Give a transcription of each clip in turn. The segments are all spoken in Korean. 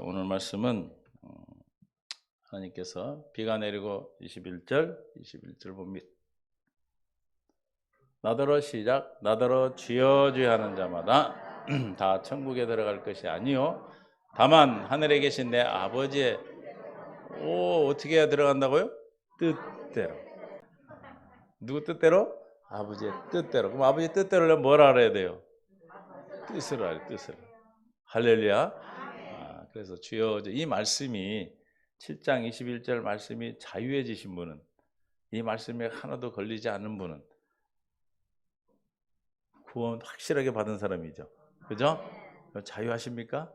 오늘 말씀은 하나님께서 비가 내리고 21절 봅니다. 나더러 시작. 나더러 주여 주여 하는 자마다 다 천국에 들어갈 것이 아니요 다만 하늘에 계신 내 아버지의 어떻게 해야 들어간다고요? 뜻대로. 누구 뜻대로? 아버지의 뜻대로. 그럼 아버지의 뜻대로 뭘 알아야 돼요? 뜻을 알아요. 뜻을. 할렐루야. 그래서 주여 이 말씀이 7장 21절 말씀이 자유해지신 분은, 이 말씀에 하나도 걸리지 않는 분은 구원 확실하게 받은 사람이죠. 그죠? 자유하십니까?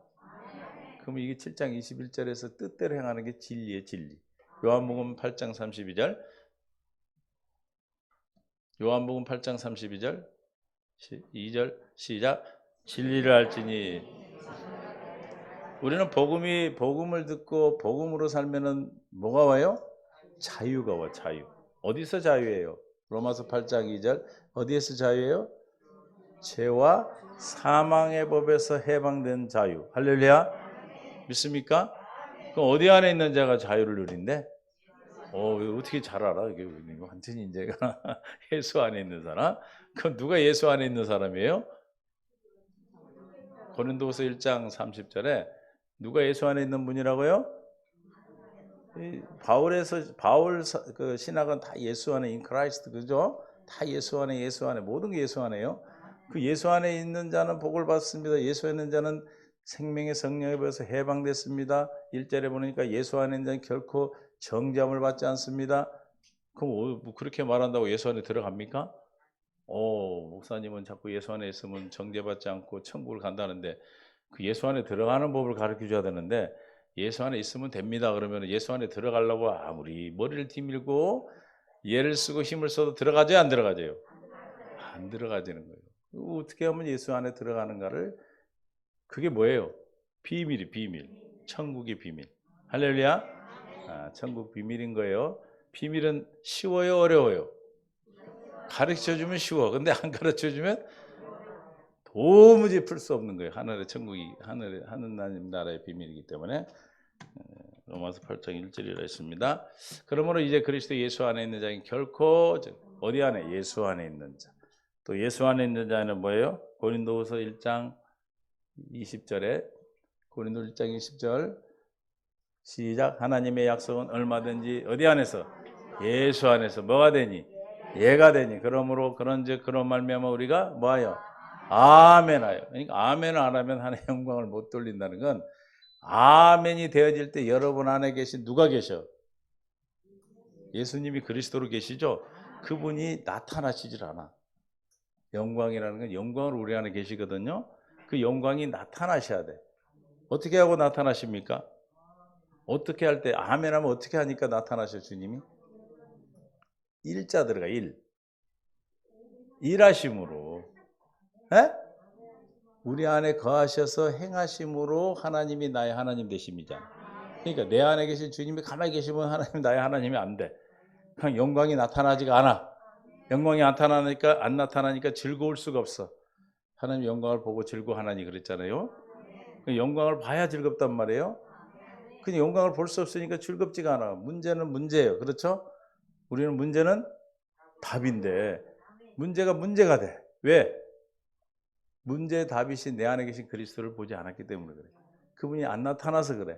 그럼 이게 7장 21절에서 뜻대로 행하는 게 진리예요, 진리. 요한복음 8장 32절. 요한복음 8장 32절. 2절 시작. 진리를 알지니. 우리는 복음을 듣고 복음으로 살면은 뭐가 와요? 자유가 와, 자유. 어디서 자유예요? 로마서 8장 2절. 어디에서 자유예요? 죄와 사망의 법에서 해방된 자유. 할렐루야. 믿습니까? 그럼 어디 안에 있는 자가 자유를 누린대? 어떻게 잘 알아? 이게 완전히 이제가 예수 안에 있는 사람. 그럼 누가 예수 안에 있는 사람이에요? 고린도후서 1장 30절에 누가 예수 안에 있는 분이라고요? 바울 그 신학은 다 예수 안에 in Christ, 그죠? 다 예수 안에 모든 게 예수 안에요. 그 예수 안에 있는 자는 복을 받습니다. 예수 안에 있는 자는 생명의 성령에 배워서 해방됐습니다. 1절에 보니까 예수 안에 있는 자는 결코 정죄함을 받지 않습니다. 그럼 뭐 그렇게 말한다고 예수 안에 들어갑니까? 목사님은 자꾸 예수 안에 있으면 정죄받지 않고 천국을 간다는데 그 예수 안에 들어가는 법을 가르쳐 줘야 되는데 예수 안에 있으면 됩니다. 그러면 예수 안에 들어가려고 아무리 머리를 뒤밀고 예를 쓰고 힘을 써도 들어가죠, 안 들어가죠? 안 들어가지는 거예요. 어떻게 하면 예수 안에 들어가는가를, 그게 뭐예요? 비밀이 비밀. 천국의 비밀. 할렐루야. 천국 비밀인 거예요. 비밀은 쉬워요, 어려워요? 가르쳐주면 쉬워. 근데 안 가르쳐주면 도무지 풀 수 없는 거예요. 하늘의 천국이 하늘 나라의 비밀이기 때문에. 로마서 8장 1절이라 했습니다. 그러므로 이제 그리스도 예수 안에 있는 자는 결코, 어디 안에? 예수 안에 있는 자. 또 예수 안에 있는 자는 뭐예요? 고린도후서 1장 20절에 고린도 1장 20절 시작. 하나님의 약속은 얼마든지 어디 안에서? 예수 안에서 뭐가 되니? 예가 되니. 그러므로 그런즉 그런 말미암아 우리가 뭐하여? 아멘하여. 그러니까 아멘을 안 하면 하나님의 영광을 못 돌린다는 건, 아멘이 되어질 때 여러분 안에 계신 누가 계셔? 예수님이 그리스도로 계시죠? 그분이 나타나시질 않아. 영광이라는 건 영광으로 우리 안에 계시거든요. 그 영광이 나타나셔야 돼. 어떻게 하고 나타나십니까? 어떻게 할 때, 아멘 하면 어떻게 하니까 나타나셔, 주님이? 일자 들어가, 일하심으로. 에? 우리 안에 거하셔서 행하심으로 하나님이 나의 하나님 되심이잖아. 그러니까 내 안에 계신 주님이 가만히 계시면 하나님 나의 하나님이 안 돼. 그냥 영광이 나타나지가 않아. 영광이 안 나타나니까 즐거울 수가 없어. 하나님 영광을 보고 즐거워하나니 그랬잖아요. 영광을 봐야 즐겁단 말이에요. 근데 영광을 볼 수 없으니까 즐겁지가 않아. 문제는 문제예요. 그렇죠? 우리는 문제는 답인데 문제가 문제가 돼. 왜? 문제의 답이신 내 안에 계신 그리스도를 보지 않았기 때문에 그래. 그분이 안 나타나서 그래.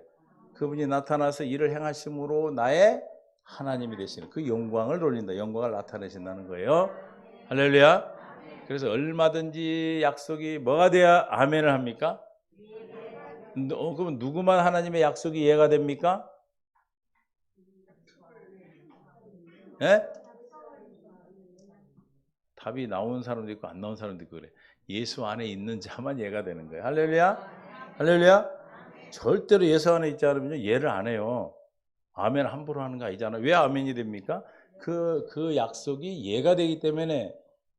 그분이 나타나서 일을 행하심으로 나의 하나님이 되시는 그 영광을 돌린다. 영광을 나타내신다는 거예요. 할렐루야. 그래서 얼마든지 약속이 뭐가 돼야 아멘을 합니까? 그럼 누구만 하나님의 약속이 이해가 됩니까? 예? 답이 나온 사람도 있고 안 나온 사람도 있고 그래. 예수 안에 있는 자만 이해가 되는 거예요. 할렐루야. 할렐루야. 절대로 예수 안에 있지 않으면 이해를 안 해요. 아멘 함부로 하는 거 아니잖아요. 왜 아멘이 됩니까? 그 약속이 이해가 되기 때문에.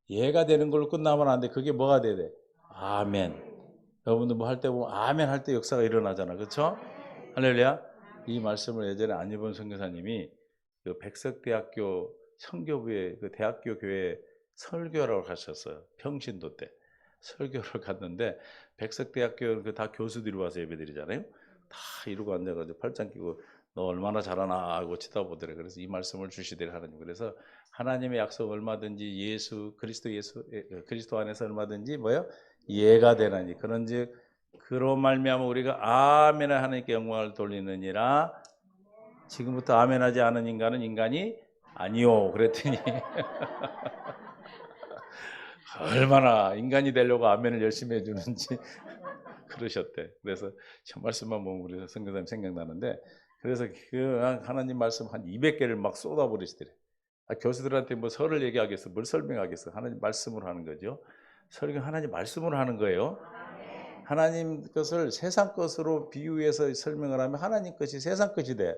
이해가 되는 걸로 끝나면 안 돼. 그게 뭐가 돼야 돼? 아멘. 여러분들 뭐 할 때 보면 아멘 할 때 역사가 일어나잖아. 그렇죠? 할렐루야. 이 말씀을 예전에 안일본 선교사님이 그 백석대학교 선교부의 그 대학교 교회 설교하러 가셨어요. 평신도 때 설교를 갔는데 백석대학교 그 다 교수들이 와서 예배드리잖아요. 다 이러고 앉아가지고 팔짱 끼고 너 얼마나 잘하나 하고 쳐다보더래. 그래서 이 말씀을 주시더래 하나님. 그래서 하나님의 약속 얼마든지 그리스도 안에서 얼마든지 뭐요? 이해가 되나니. 그런즉 그로 말미암아 우리가 아멘 하나님께 영광을 돌리느니라. 지금부터 아멘하지 않은 인간은 인간이 아니요. 그랬더니 얼마나 인간이 되려고 아멘을 열심히 해주는지 그러셨대. 그래서 저 말씀만 보면 우리 선교사님 생각나는데, 그래서 그 하나님 말씀 한 200개를 막 쏟아버리시더래. 교수들한테 뭐 설을 얘기하겠어, 뭘 설명하겠어. 하나님 말씀으로 하는 거죠. 설교 하나님 말씀으로 하는 거예요. 하나님 것을 세상 것으로 비유해서 설명을 하면 하나님 것이 세상 것이 돼.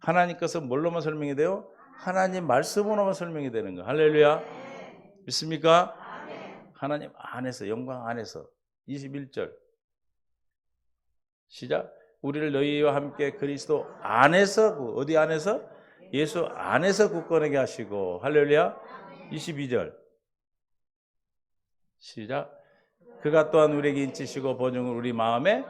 하나님 것은 뭘로만 설명이 돼요? 하나님 말씀으로만 설명이 되는 거. 할렐루야. 믿습니까? 하나님 안에서, 영광 안에서. 21절 시작. 우리를 너희와 함께 그리스도 안에서, 어디 안에서? 예수 안에서 굳건하게 하시고. 할렐루야. 22절 시작. 그가 또한 우리에게 인치시고 보증을 우리 마음에,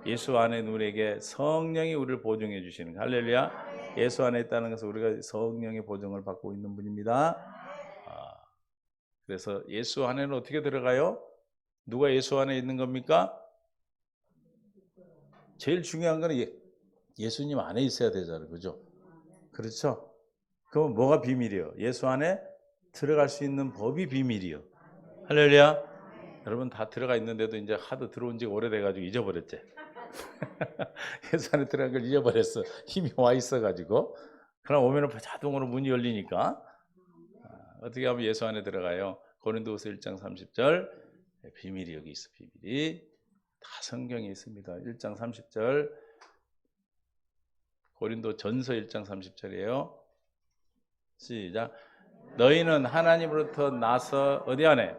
예수 안에 우리에게 성령이 우리를 보증해 주시는 거. 할렐루야. 예수 안에 있다는 것은 우리가 성령의 보증을 받고 있는 분입니다. 그래서 예수 안에는 어떻게 들어가요? 누가 예수 안에 있는 겁니까? 제일 중요한 거는 예수님 안에 있어야 되잖아요. 그죠? 그렇죠? 그럼 뭐가 비밀이요? 예수 안에 들어갈 수 있는 법이 비밀이요. 할렐루야. 여러분 다 들어가 있는데도 이제 하도 들어온 지가 오래돼가지고 잊어버렸지. 예수 안에 들어간 걸 잊어버렸어. 힘이 와 있어가지고. 그럼 오면은 자동으로 문이 열리니까. 어떻게 하면 예수 안에 들어가요? 고린도후서 1장 30절. 비밀이 여기 있어. 비밀이 다 성경에 있습니다. 1장 30절. 고린도 전서 1장 30절이에요. 시작. 너희는 하나님으로부터 나서 어디 안에?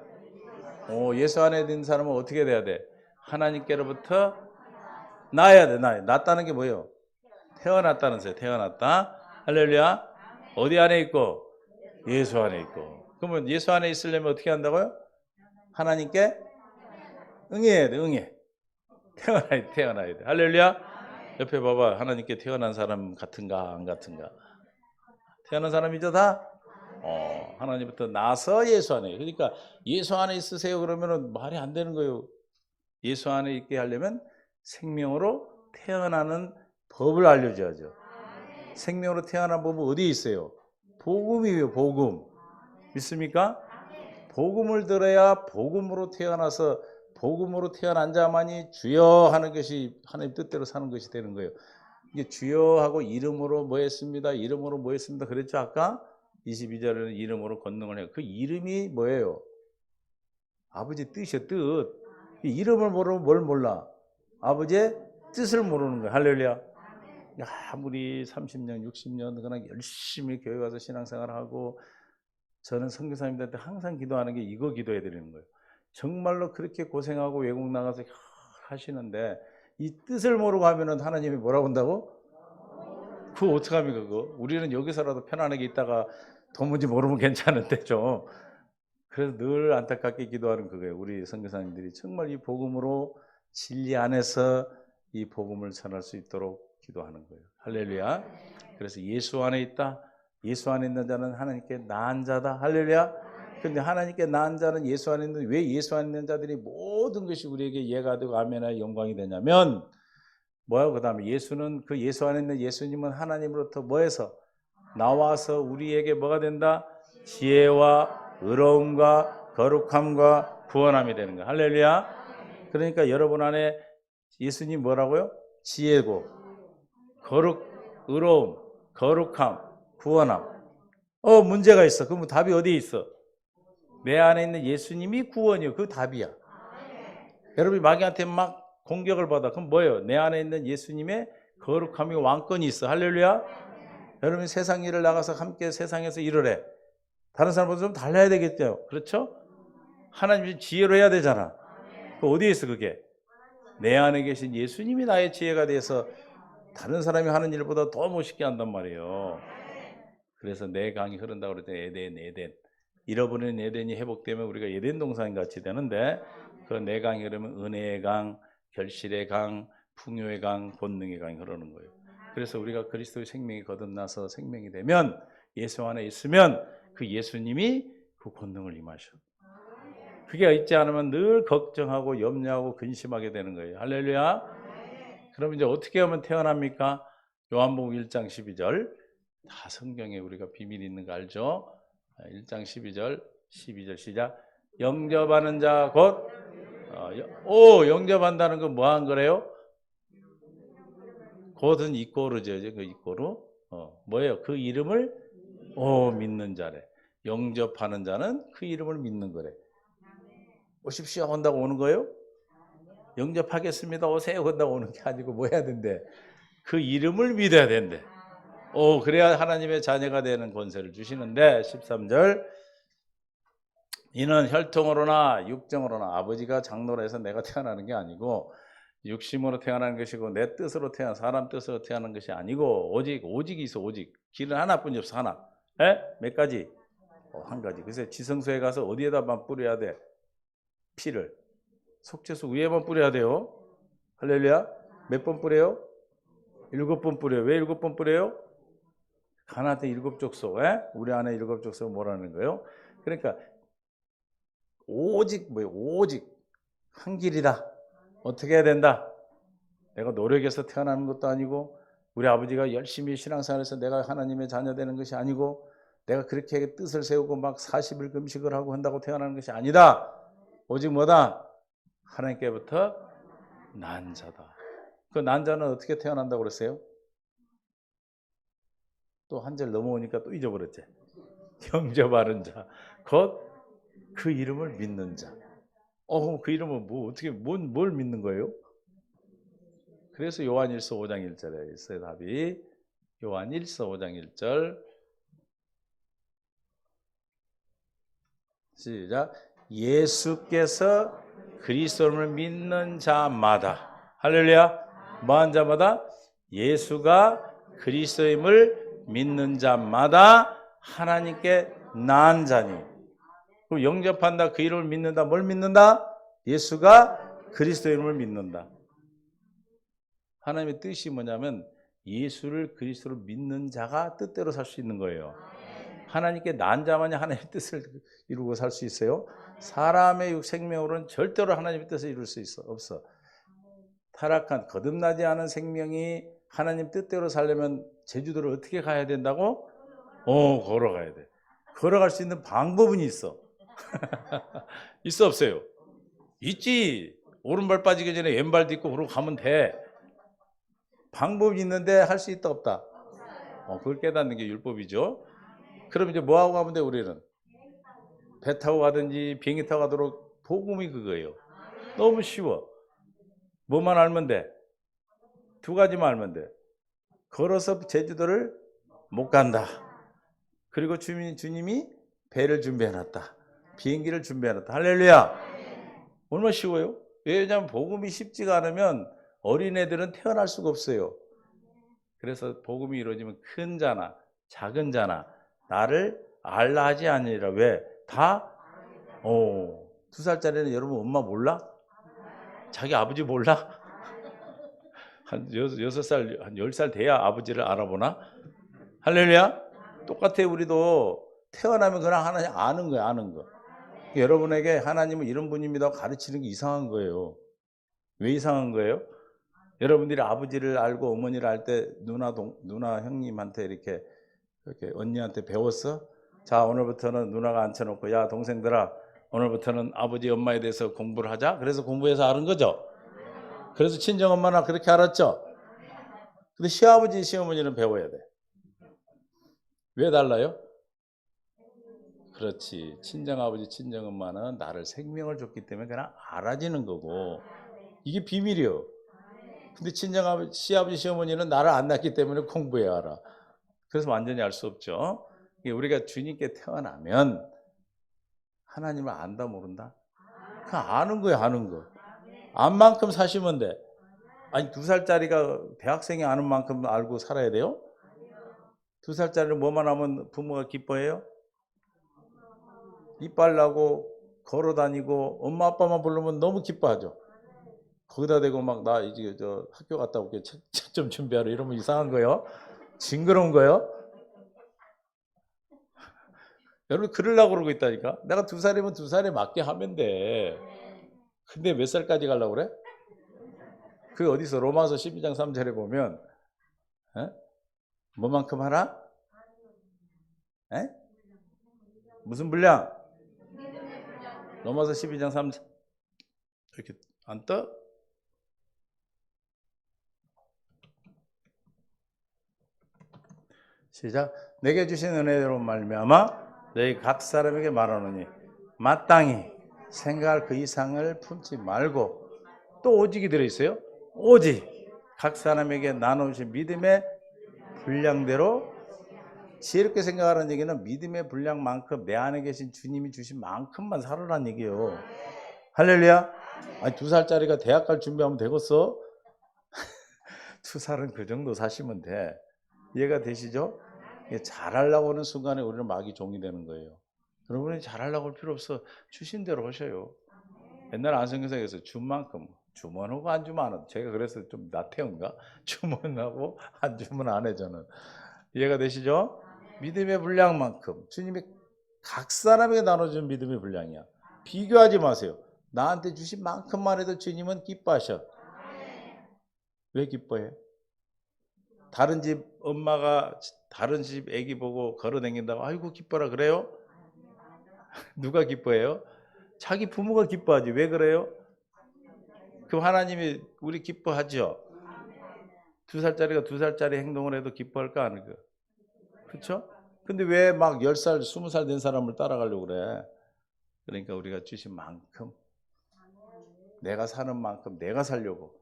예수 안에 있는 사람은 어떻게 돼야 돼? 하나님께로부터 나야 돼. 낳았다는 게 뭐예요? 태어났다는 거예요. 태어났다. 할렐루야. 어디 안에 있고? 예수 안에 있고. 그러면 예수 안에 있으려면 어떻게 한다고요? 하나님께 응해야 돼. 응해. 태어나야 돼. 할렐루야. 옆에 봐봐. 하나님께 태어난 사람 같은가 안 같은가? 태어난 사람이죠 다? 하나님부터 나서 예수 안에. 그러니까 예수 안에 있으세요 그러면은 말이 안 되는 거예요. 예수 안에 있게 하려면 생명으로 태어나는 법을 알려줘야죠. 생명으로 태어난 법은 어디에 있어요? 복음이에요. 복음. 믿습니까? 복음을 들어야 복음으로 태어나서 복음으로 태어난 자만이 주여 하는 것이 하나님 뜻대로 사는 것이 되는 거예요. 이게 주여하고 이름으로 뭐 했습니다. 이름으로 뭐 했습니다. 그랬죠 아까? 22절에는 이름으로 권능을 해요. 그 이름이 뭐예요? 아버지 뜻이요. 뜻. 이름을 모르면 뭘 몰라? 아버지의 뜻을 모르는 거예요. 할렐루야. 아무리 30년 60년 그냥 열심히 교회 가서 신앙생활하고, 저는 선교사님들한테 항상 기도하는 게 이거 기도해 드리는 거예요. 정말로 그렇게 고생하고 외국 나가서 하시는데 이 뜻을 모르고 하면은 하나님이 뭐라고 한다고? 그거 어떡합니까 그거? 우리는 여기서라도 편안하게 있다가 도무지 모르면 괜찮은데 좀. 그래서 늘 안타깝게 기도하는 그거예요. 우리 선교사님들이 정말 이 복음으로 진리 안에서 이 복음을 전할 수 있도록 기도하는 거예요. 할렐루야. 그래서 예수 안에 있다. 예수 안에 있는 자는 하나님께 나은 자다. 할렐루야. 그런데 하나님께 나은 자는 예수 안에 있는, 왜 예수 안에 있는 자들이 모든 것이 우리에게 예가 되고 아멘의 영광이 되냐면 뭐야? 그 다음에 예수는, 그 예수 안에 있는 예수님은 하나님으로부터 뭐해서 나와서 우리에게 뭐가 된다? 지혜와 의로움과 거룩함과 구원함이 되는 거야. 할렐루야. 그러니까 여러분 안에 예수님 뭐라고요? 지혜고 의로움, 거룩함, 구원함. 문제가 있어. 그럼 답이 어디에 있어? 내 안에 있는 예수님이 구원이요. 그 답이야. 여러분이 마귀한테 막 공격을 받아. 그럼 뭐예요? 내 안에 있는 예수님의 거룩함이 왕권이 있어. 할렐루야. 여러분이 세상 일을 나가서 함께 세상에서 일을 해. 다른 사람보다 좀 달라야 되겠죠. 그렇죠? 하나님이 지혜로 해야 되잖아. 그 어디에 있어 그게? 내 안에 계신 예수님이 나의 지혜가 돼서 다른 사람이 하는 일보다 더 멋있게 한단 말이에요. 그래서 내 강이 흐른다고 그럴 때 에덴. 잃어버린 에덴이 회복되면 우리가 에덴 동산 같이 되는데, 그 내 강이 흐르면 은혜의 강, 결실의 강, 풍요의 강, 권능의 강이 흐르는 거예요. 그래서 우리가 그리스도의 생명이 거듭나서 생명이 되면 예수 안에 있으면 그 예수님이 그 권능을 임하셔. 그게 있지 않으면 늘 걱정하고 염려하고 근심하게 되는 거예요. 할렐루야. 그럼 이제 어떻게 하면 태어납니까? 요한복음 1장 12절. 다 성경에 우리가 비밀이 있는 거 알죠? 1장 12절 시작. 영접하는 자 곧 영접한다는 건 뭐 한 거래요? 곧은 이꼬르죠. 그 이꼬르. 뭐예요? 그 이름을 믿는 자래. 영접하는 자는 그 이름을 믿는 거래. 오십시오 한다고 오는 거예요? 영접하겠습니다. 오세요 한다고 오는 게 아니고 뭐 해야 된대? 그 이름을 믿어야 된대. 그래야 하나님의 자녀가 되는 권세를 주시는데 13절 이는 혈통으로나 육정으로나 아버지가 장로라 해서 내가 태어나는 게 아니고 육심으로 태어나는 것이고 내 뜻으로 태어난 사람 뜻으로 태어나는 것이 아니고 오직이 있어. 오직 길은 하나뿐이 없어. 하나. 몇 가지? 한 가지. 그래서 지성소에 가서 어디에다만 뿌려야 돼? 피를 속죄소 위에만 뿌려야 돼요. 할렐루야. 몇 번 뿌려요? 7번 뿌려요. 왜 7번 뿌려요? 가나안에 7족속. 우리 안에 7족속 뭐라는 거예요? 그러니까 오직 뭐예요? 오직 한 길이다. 어떻게 해야 된다? 내가 노력해서 태어나는 것도 아니고 우리 아버지가 열심히 신앙생활해서 내가 하나님의 자녀 되는 것이 아니고 내가 그렇게 뜻을 세우고 막 40일 금식을 하고 한다고 태어나는 것이 아니다. 오직 뭐다? 하나님께부터 난 자다. 그 난 자는 어떻게 태어난다고 그랬어요? 또 한 절 넘어오니까 또 잊어버렸지. 영접하는 자, 곧 그 이름을 믿는 자. 그럼 그 이름은 뭘 믿는 거예요? 그래서 요한일서 5장 1절에 있어요. 답이 요한일서 5장 1절 시작. 예수께서 그리스도를 믿는 자마다 할렐루야. 뭐한 자마다? 예수가 그리스도임을 믿는 자마다 하나님께 난 자니. 그럼 영접한다, 그 이름을 믿는다. 뭘 믿는다? 예수가 그리스도 이름을 믿는다. 하나님의 뜻이 뭐냐면 예수를 그리스도를 믿는 자가 뜻대로 살 수 있는 거예요. 하나님께 난 자만이 하나님의 뜻을 이루고 살 수 있어요? 사람의 생명으로는 절대로 하나님의 뜻을 이룰 수 없어. 타락한 거듭나지 않은 생명이 하나님 뜻대로 살려면 제주도를 어떻게 가야 된다고? 걸어가야 돼. 걸어갈 수 있는 방법은 있어. 있어 없어요? 있지. 오른발 빠지기 전에 왼발 딛고 그러고 가면 돼. 방법이 있는데 할 수 있다 없다? 그걸 깨닫는 게 율법이죠. 그럼 이제 뭐하고 가면 돼? 우리는 배 타고 가든지 비행기 타고 가도록 복음이 그거예요. 너무 쉬워. 뭐만 알면 돼? 2가지만 알면 돼. 걸어서 제주도를 못 간다. 그리고 주님이 배를 준비해놨다. 비행기를 준비해놨다. 할렐루야. 얼마나 쉬워요? 왜냐하면 복음이 쉽지가 않으면 어린애들은 태어날 수가 없어요. 그래서 복음이 이루어지면 큰 자나 작은 자나 나를 알라 하지 아니라. 왜? 다? 2살짜리는 여러분 엄마 몰라? 자기 아버지 몰라? 한 6살, 한 10살 돼야 아버지를 알아보나? 할렐루야? 똑같아요. 우리도 태어나면 그냥 하나님 아는 거야, 아는 거. 여러분에게 하나님은 이런 분입니다 가르치는 게 이상한 거예요. 왜 이상한 거예요? 여러분들이 아버지를 알고 어머니를 알 때 누나 형님한테 이렇게 언니한테 배웠어? 자, 오늘부터는 누나가 앉혀놓고 야 동생들아 오늘부터는 아버지 엄마에 대해서 공부를 하자. 그래서 공부해서 아는 거죠. 그래서 친정엄마나 그렇게 알았죠. 근데 시아버지 시어머니는 배워야 돼. 왜 달라요? 그렇지. 친정아버지 친정엄마는 나를 생명을 줬기 때문에 그냥 알아지는 거고 이게 비밀이요. 근데 친정아버지 시아버지 시어머니는 나를 안 낳기 때문에 공부해야 알아. 그래서 완전히 알 수 없죠. 우리가 주님께 태어나면 하나님을 안다 모른다? 그냥 아는 거야, 아는 거. 안 만큼 사시면 돼. 아니 2살짜리가 대학생이 아는 만큼 알고 살아야 돼요? 2살짜리는 뭐만 하면 부모가 기뻐해요? 이빨 나고 걸어다니고 엄마 아빠만 부르면 너무 기뻐하죠. 거기다 대고 막 나 이제 저 학교 갔다 올게 책 좀 준비하라 이러면 이상한 거예요. 징그러운 거예요. 여러분 그러려고 그러고 있다니까. 내가 2살이면 2살에 맞게 하면 돼. 근데 몇 살까지 가려고 그래? 그 어디서 로마서 12장 3절에 보면 에? 뭐만큼 하라? 에? 무슨 분량? 로마서 12장 3절 이렇게 안 떠? 시작. 내게 주신 은혜대로 말미암아 너희 각 사람에게 말하노니 마땅히 생각할 그 이상을 품지 말고 또 오직이 들어있어요. 오직 각 사람에게 나누신 믿음의 분량대로 지혜롭게 생각하라는 얘기는 믿음의 분량만큼 내 안에 계신 주님이 주신 만큼만 살아라는 얘기예요. 할렐루야. 아니 2살짜리가 대학 갈 준비하면 되겠어? 2살은 그 정도 사시면 돼. 이해가 되시죠? 잘하려고 하는 순간에 우리는 마귀 종이 되는 거예요. 여러분이 잘하려고 할 필요 없어. 주신 대로 하셔요. 옛날 안성교사에서 준 만큼 주문하고 안 주면 안 해. 제가 그래서 좀 나태운가? 주문하고 안 주면 안 해 저는. 이해가 되시죠? 믿음의 분량만큼 주님이 각 사람에게 나눠준 믿음의 분량이야. 비교하지 마세요. 나한테 주신 만큼만 해도 주님은 기뻐하셔. 왜 기뻐해? 다른 집 엄마가 다른 집 애기 보고 걸어다닌다고 아이고 기뻐라 그래요? 누가 기뻐해요? 자기 부모가 기뻐하지. 왜 그래요? 그 하나님이 우리 기뻐하죠. 2살짜리가 2살짜리 행동을 해도 기뻐할까 안 할까? 그렇죠? 근데 왜 막 10살, 20살 된 사람을 따라가려고 그래? 그러니까 우리가 주신 만큼 내가 사는 만큼 내가 살려고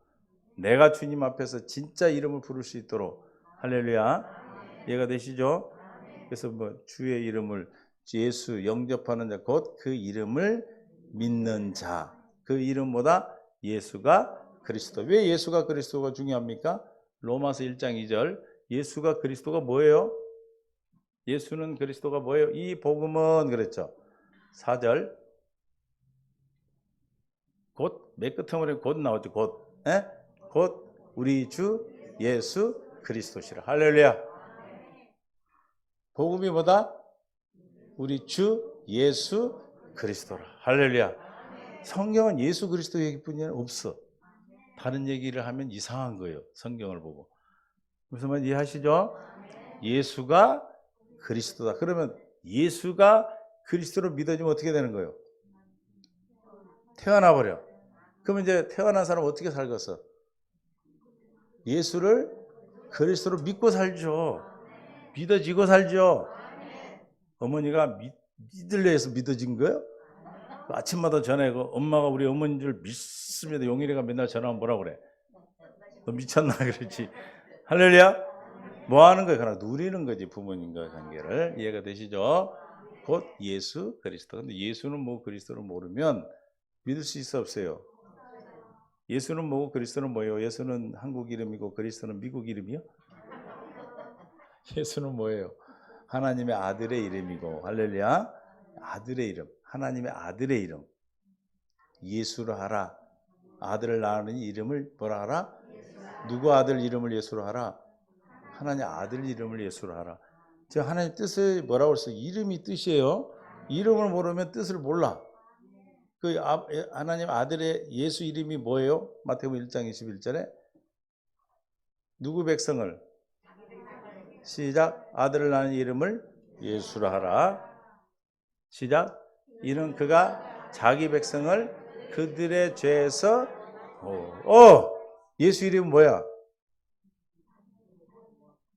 내가 주님 앞에서 진짜 이름을 부를 수 있도록 할렐루야. 이해가 되시죠? 그래서 뭐 주의 이름을 예수 영접하는 자 곧 그 이름을 믿는 자 그 이름보다 예수가 그리스도. 왜 예수가 그리스도가 중요합니까? 로마서 1장 2절 예수가 그리스도가 뭐예요? 예수는 그리스도가 뭐예요? 이 복음은 그랬죠. 4절 곧 맨 끝에 곧 나오죠. 곧, 에? 곧 우리 주 예수 그리스도시라. 할렐루야. 복음이 뭐다? 우리 주 예수 그리스도라. 할렐루야. 성경은 예수 그리스도 얘기뿐이 없어. 다른 얘기를 하면 이상한 거예요. 성경을 보고. 무슨 말 이해하시죠? 예수가 그리스도다. 그러면 예수가 그리스도로 믿어지면 어떻게 되는 거예요? 태어나 버려. 그러면 이제 태어난 사람 어떻게 살겠어? 예수를 그리스도로 믿고 살죠. 믿어지고 살죠. 어머니가 믿으려 해서 믿어진 거예요? 아침마다 전화해고 엄마가 우리 어머니인 줄 믿습니다. 용일이가 맨날 전화하면 뭐라 그래? 너 미쳤나 그렇지. 할렐루야. 뭐 하는 거예요? 그냥 누리는 거지 부모님과 관계를. 이해가 되시죠? 곧 예수 그리스도. 근데 예수는 뭐 그리스도를 모르면 믿을 수 있어 없어요? 예수는 뭐고 그리스도는 뭐예요? 예수는 한국 이름이고 그리스도는 미국 이름이요? 예수는 뭐예요? 하나님의 아들의 이름이고 할렐루야. 아들의 이름. 하나님의 아들의 이름. 예수로 하라. 아들을 낳는 이름을 뭐라 하라? 누구 아들 이름을 예수로 하라? 하나님 아들 이름을 예수로 하라. 저 하나님 뜻을 뭐라고 했어요? 이름이 뜻이에요. 이름을 모르면 뜻을 몰라. 그 하나님 아들의 예수 이름이 뭐예요? 마태복음 1장 21절에 누구 백성을? 시작. 아들을 낳는 이름을 예수로 하라. 시작. 이는 그가 자기 백성을 그들의 죄에서 예수 이름은 뭐야?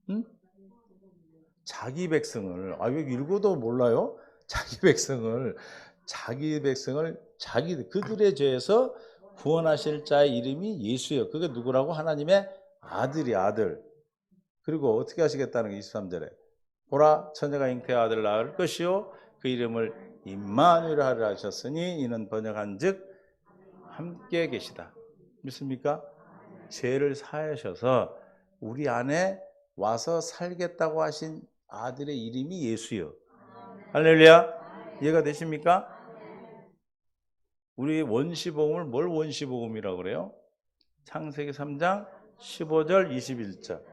응? 자기 백성을 왜 읽어도 몰라요? 자기 백성을 그들의 죄에서 구원하실 자의 이름이 예수예요. 그게 누구라고? 하나님의 아들이 아들. 그리고 어떻게 하시겠다는 게 23절에 보라 처녀가 잉태의 아들을 낳을 것이요 그 이름을 임마누엘 하리라 하셨으니 이는 번역한즉 함께 계시다. 믿습니까? 죄를 사하셔서 우리 안에 와서 살겠다고 하신 아들의 이름이 예수요. 할렐루야. 이해가 되십니까? 우리 원시복음을 뭘 원시복음이라고 그래요? 창세기 3장 15절 21절.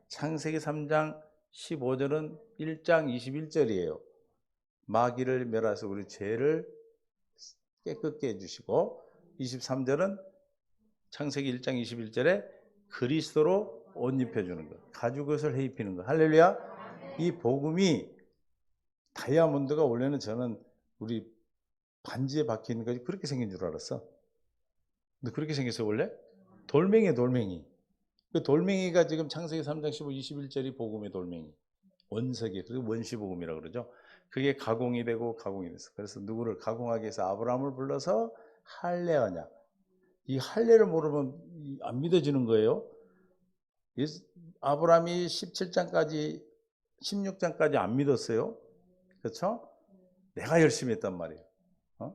창세기 3장 15절은 1장 21절이에요. 마귀를 멸하셔서 우리 죄를 깨끗게 해주시고, 23절은 창세기 1장 21절에 그리스도로 옷 입혀주는 것, 가죽옷을 해 입히는 것. 할렐루야. 이 복음이 다이아몬드가 원래는 저는 우리 반지에 박히는 것이 그렇게 생긴 줄 알았어. 근데 그렇게 생겼어 원래? 돌멩이야 돌멩이. 그 돌멩이가 지금 창세기 3장 15, 21절이 복음의 돌멩이. 원석이, 그리고 원시복음이라고 그러죠. 그게 가공이 되고 가공이 됐어. 그래서 누구를 가공하기 위해서 아브라함을 불러서 할례 언약. 이 할례를 모르면 안 믿어지는 거예요. 아브라함이 17장까지 16장까지 안 믿었어요. 그렇죠? 내가 열심히 했단 말이에요.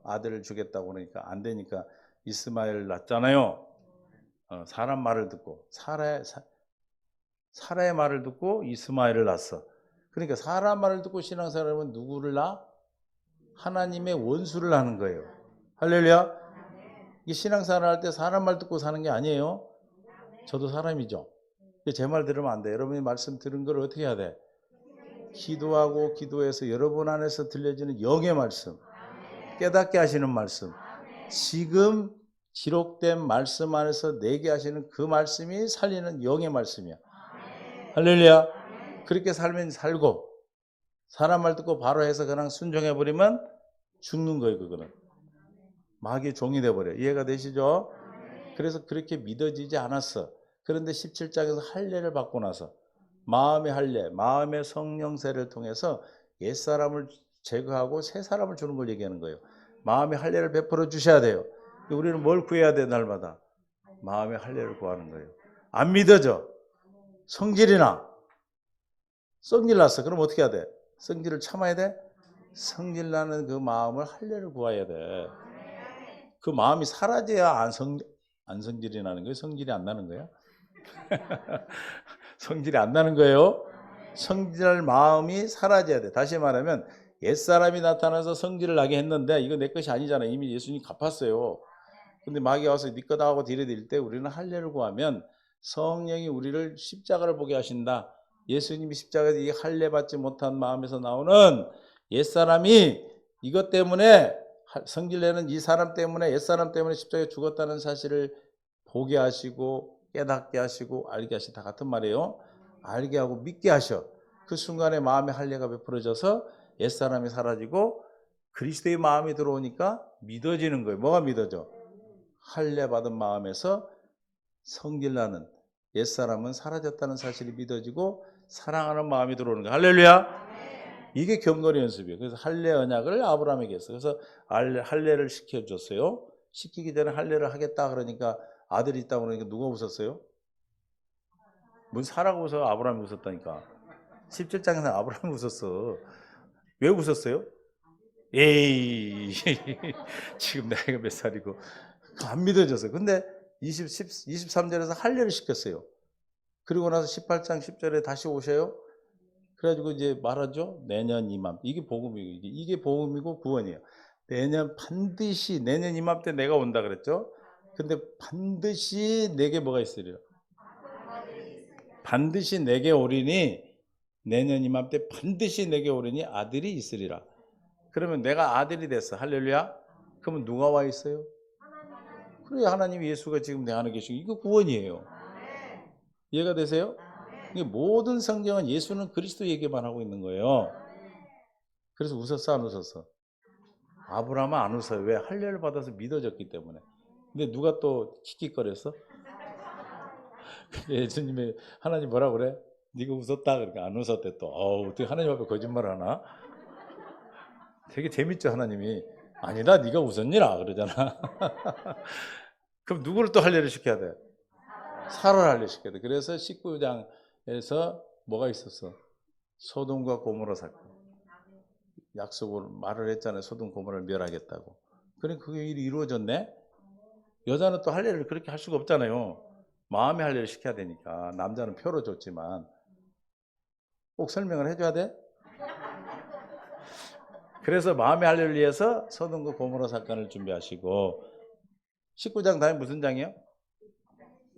아들을 주겠다고 그러니까 안 되니까 이스마엘 낳잖아요. 사람 말을 듣고 사라의 말을 듣고 이스마엘을 낳았어. 그러니까 사람 말을 듣고 신앙생활하면 누구를 낳아? 하나님의 원수를 낳는 거예요. 할렐루야. 이 신앙생활 할 때 사람 말 듣고 사는 게 아니에요. 저도 사람이죠. 제 말 들으면 안 돼. 여러분이 말씀 들은 걸 어떻게 해야 돼? 기도하고 기도해서 여러분 안에서 들려지는 영의 말씀, 깨닫게 하시는 말씀, 지금 기록된 말씀 안에서 내게 하시는 그 말씀이 살리는 영의 말씀이야. 할렐루야. 그렇게 살면 살고, 사람 말 듣고 바로 해서 그냥 순종해버리면 죽는 거예요. 그거는 마귀의 종이 돼버려요. 이해가 되시죠? 그래서 그렇게 믿어지지 않았어. 그런데 17장에서 할례를 받고 나서 마음의 할례, 마음의 성령세를 통해서 옛사람을 제거하고 새 사람을 주는 걸 얘기하는 거예요. 마음의 할례를 베풀어 주셔야 돼요. 우리는 뭘 구해야 돼? 날마다 마음의 할례를 구하는 거예요. 안 믿어져. 성질이나 성질 났어. 그럼 어떻게 해야 돼? 성질을 참아야 돼? 성질 나는 그 마음을 할례를 구해야 돼. 그 마음이 사라져야 안 성질이 나는 거예요? 성질이 안 나는 거예요? 성질이 안 나는 거예요. 성질할 마음이 사라져야 돼. 다시 말하면 옛사람이 나타나서 성질을 나게 했는데 이거 내 것이 아니잖아. 이미 예수님이 갚았어요. 근데 마귀가 와서 네 거다 하고 들이댈 때 우리는 할례를 구하면 성령이 우리를 십자가를 보게 하신다. 예수님이 십자가에서 이 할례 받지 못한 마음에서 나오는 옛사람이 이것 때문에 성질내는 이 사람 때문에 옛사람 때문에 십자가에 죽었다는 사실을 보게 하시고 깨닫게 하시고 알게 하시 다 같은 말이에요. 알게 하고 믿게 하셔. 그 순간에 마음의 할례가 베풀어져서 옛사람이 사라지고 그리스도의 마음이 들어오니까 믿어지는 거예요. 뭐가 믿어져? 할례 받은 마음에서 성질나는 옛사람은 사라졌다는 사실이 믿어지고 사랑하는 마음이 들어오는 거예요. 할렐루야. 이게 경건의 연습이에요. 그래서 할례 언약을 아브라함에게 했어요. 그래서 할례를 시켜줬어요. 시키기 전에 할례를 하겠다 그러니까 아들이 있다고 그러니까 누가 웃었어요? 뭔 사라고 웃어? 아브라함이 웃었다니까. 17장에서 아브라함이 웃었어. 왜 웃었어요? 에이 지금 나이가 몇 살이고 안 믿어져서. 근데 23절에서 할례를 시켰어요. 그리고 나서 18장 10절에 다시 오셔요. 그래가지고 이제 말하죠. 내년 이맘. 이게 복음이고 이게 복음이고 구원이에요. 내년 반드시 내년 이맘때 내가 온다 그랬죠. 근데 반드시 내게 뭐가 있으리라. 반드시 내게 오리니 내년 이맘때 반드시 내게 오리니 아들이 있으리라. 그러면 내가 아들이 됐어. 할렐루야. 그러면 누가 와 있어요? 그래 하나님 예수가 지금 내 안에 계시고 이거 구원이에요. 이해가 되세요? 모든 성경은 예수는 그리스도 얘기만 하고 있는 거예요. 그래서 웃었어 안 웃었어? 아브라함은 안 웃어요. 왜? 할례를 받아서 믿어졌기 때문에. 근데 누가 또 킥킥거렸어? 예수님이 하나님 뭐라 그래? 네가 웃었다 그러니까 안 웃었대 또. 어떻게 하나님 앞에 거짓말을 하나? 되게 재밌죠 하나님이. 아니다 네가 웃었니라 그러잖아. 그럼 누구를 또 할례를 시켜야 돼? 사라를 할례시켜야 돼. 그래서 19장에서 뭐가 있었어? 소돔과 고모라 사건. 약속을 말을 했잖아요. 소돔 고모라를 멸하겠다고. 그러니까 그게 일이 이루어졌네. 여자는 또 할례를 그렇게 할 수가 없잖아요. 마음의 할례를 시켜야 되니까. 남자는 표로 줬지만 꼭 설명을 해줘야 돼. 그래서 마음의 할례를 위해서 소돔과 고모라 사건을 준비하시고 19장 다음에 무슨 장이요?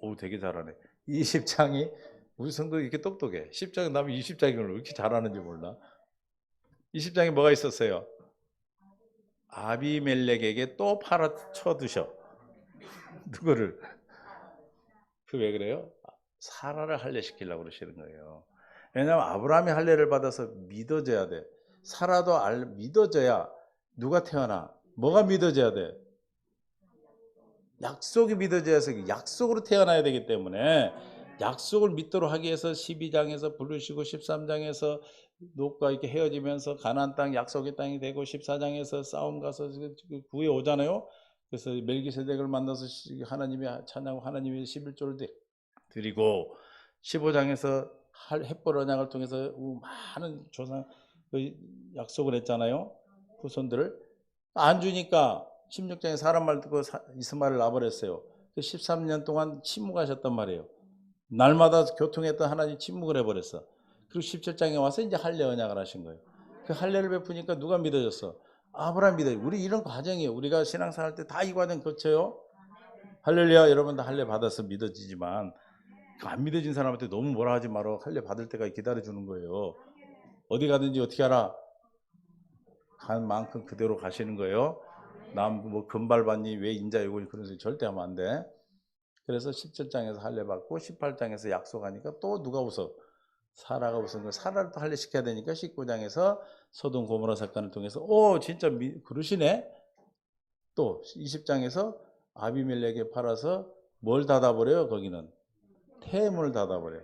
오, 되게 잘하네. 20장이 우리 성도 이렇게 똑똑해. 10장 나면 20장이 왜 이렇게 잘하는지 몰라. 20장에 뭐가 있었어요? 아비멜렉에게 또 팔아쳐 두셔. 누구를? 그 왜 그래요? 사라를 할례시키려고 그러시는 거예요. 왜냐하면 아브라함이 할례를 받아서 믿어져야 돼. 사라도 믿어져야 누가 태어나? 뭐가 믿어져야 돼? 약속이 믿어져서 약속으로 태어나야 되기 때문에 약속을 믿도록 하기 위해서 12장에서 부르시고 13장에서 롯과 이렇게 헤어지면서 가나안 땅 약속의 땅이 되고 14장에서 싸움 가서 구해 오잖아요. 그래서 멜기세덱을 만나서 하나님이 찬양하고 하나님이 11조를 드리고 15장에서 햇벌 언약을 통해서 많은 조상 약속을 했잖아요. 후손들을 안 주니까 16장에 사람 말 듣고 이스마엘을 놔버렸어요. 13년 동안 침묵하셨단 말이에요. 날마다 교통했던 하나님 침묵을 해버렸어. 그리고 17장에 와서 이제 할례 언약을 하신 거예요. 그 할례를 베푸니까 누가 믿어졌어? 아브라함 믿어요. 우리 이런 과정이에요. 우리가 신앙생활 때 다 이 과정 거쳐요. 할렐루야. 여러분 다 할례 받아서 믿어지지만 안 믿어진 사람한테 너무 뭐라 하지 마라. 할례 받을 때까지 기다려주는 거예요. 어디 가든지 어떻게 하라? 간 만큼 그대로 가시는 거예요. 남 뭐 금발 받니 왜 인자 요구니 그런 소리 절대 하면 안 돼. 그래서 17장에서 할례 받고 18장에서 약속하니까 또 누가 웃어? 사라가 웃은 거. 사라를 또 할례 시켜야 되니까 19장에서 소돔 고모라 사건을 통해서 진짜 그러시네. 또 20장에서 아비멜렉에 팔아서 뭘 닫아버려요? 거기는 태문을 닫아버려요.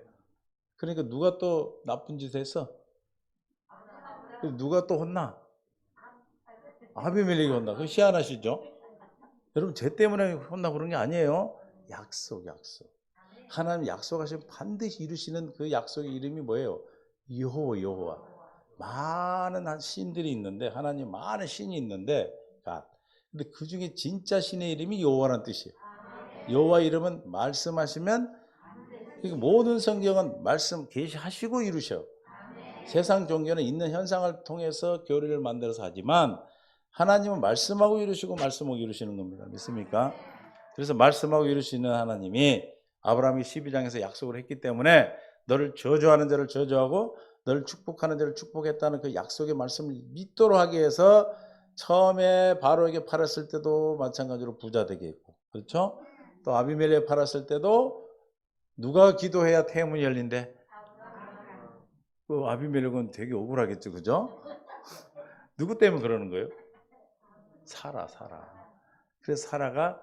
그러니까 누가 또 나쁜 짓 했어? 누가 또 혼나? 아비멜렉이 혼나. 그거 희한하시죠? 여러분 죄 때문에 혼나 그런 게 아니에요. 약속. 하나님 약속하시면 반드시 이루시는 그 약속의 이름이 뭐예요? 여호와. 많은 신들이 있는데 하나님 많은 신이 있는데 근데 그 중에 진짜 신의 이름이 여호와라는 뜻이에요. 여호와 이름은 말씀하시면 모든 성경은 말씀 계시하시고 이루셔. 세상 종교는 있는 현상을 통해서 교리를 만들어서 하지만 하나님은 말씀하고 이루시고 말씀하고 이루시는 겁니다. 믿습니까? 그래서 말씀하고 이루시는 하나님이 아브라함이 12장에서 약속을 했기 때문에 너를 저주하는 자를 저주하고 너를 축복하는 자를 축복했다는 그 약속의 말씀을 믿도록 하기 위해서 처음에 바로에게 팔았을 때도 마찬가지로 부자 되게 했고, 그렇죠? 또 아비멜렉 팔았을 때도 누가 기도해야 태문이 열린대? 그 아비멜렉은 되게 억울하겠죠, 그죠? 누구 때문에 그러는 거예요? 사라. 그래서 사라가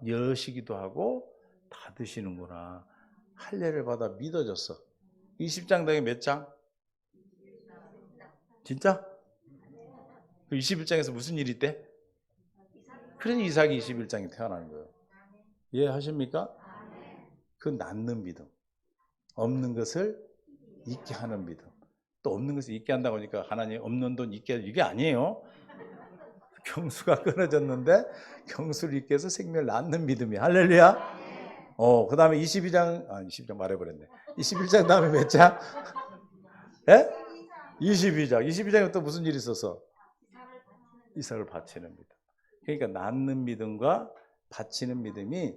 여시기도 하고 다 드시는구나. 할례를 받아 믿어졌어. 20장 당에 몇 장? 진짜? 그 21장에서 무슨 일이 있대? 그래서 이삭이 21장에 태어나는 거예요. 이해하십니까? 그 낳는 믿음. 없는 것을 있게 하는 믿음. 또 없는 것을 있게 한다고 하니까 하나님 없는 돈 있게 이게 아니에요. 경수가 끊어졌는데 경수를 있게 해서 생명을 낳는 믿음이 할렐루야. 그 다음에 22장 말해버렸네. 21장 다음에 몇 장? 예? 22장. 22장에 또 무슨 일이 있었어? 이삭을 바치는 믿음. 그러니까 낳는 믿음과 바치는 믿음이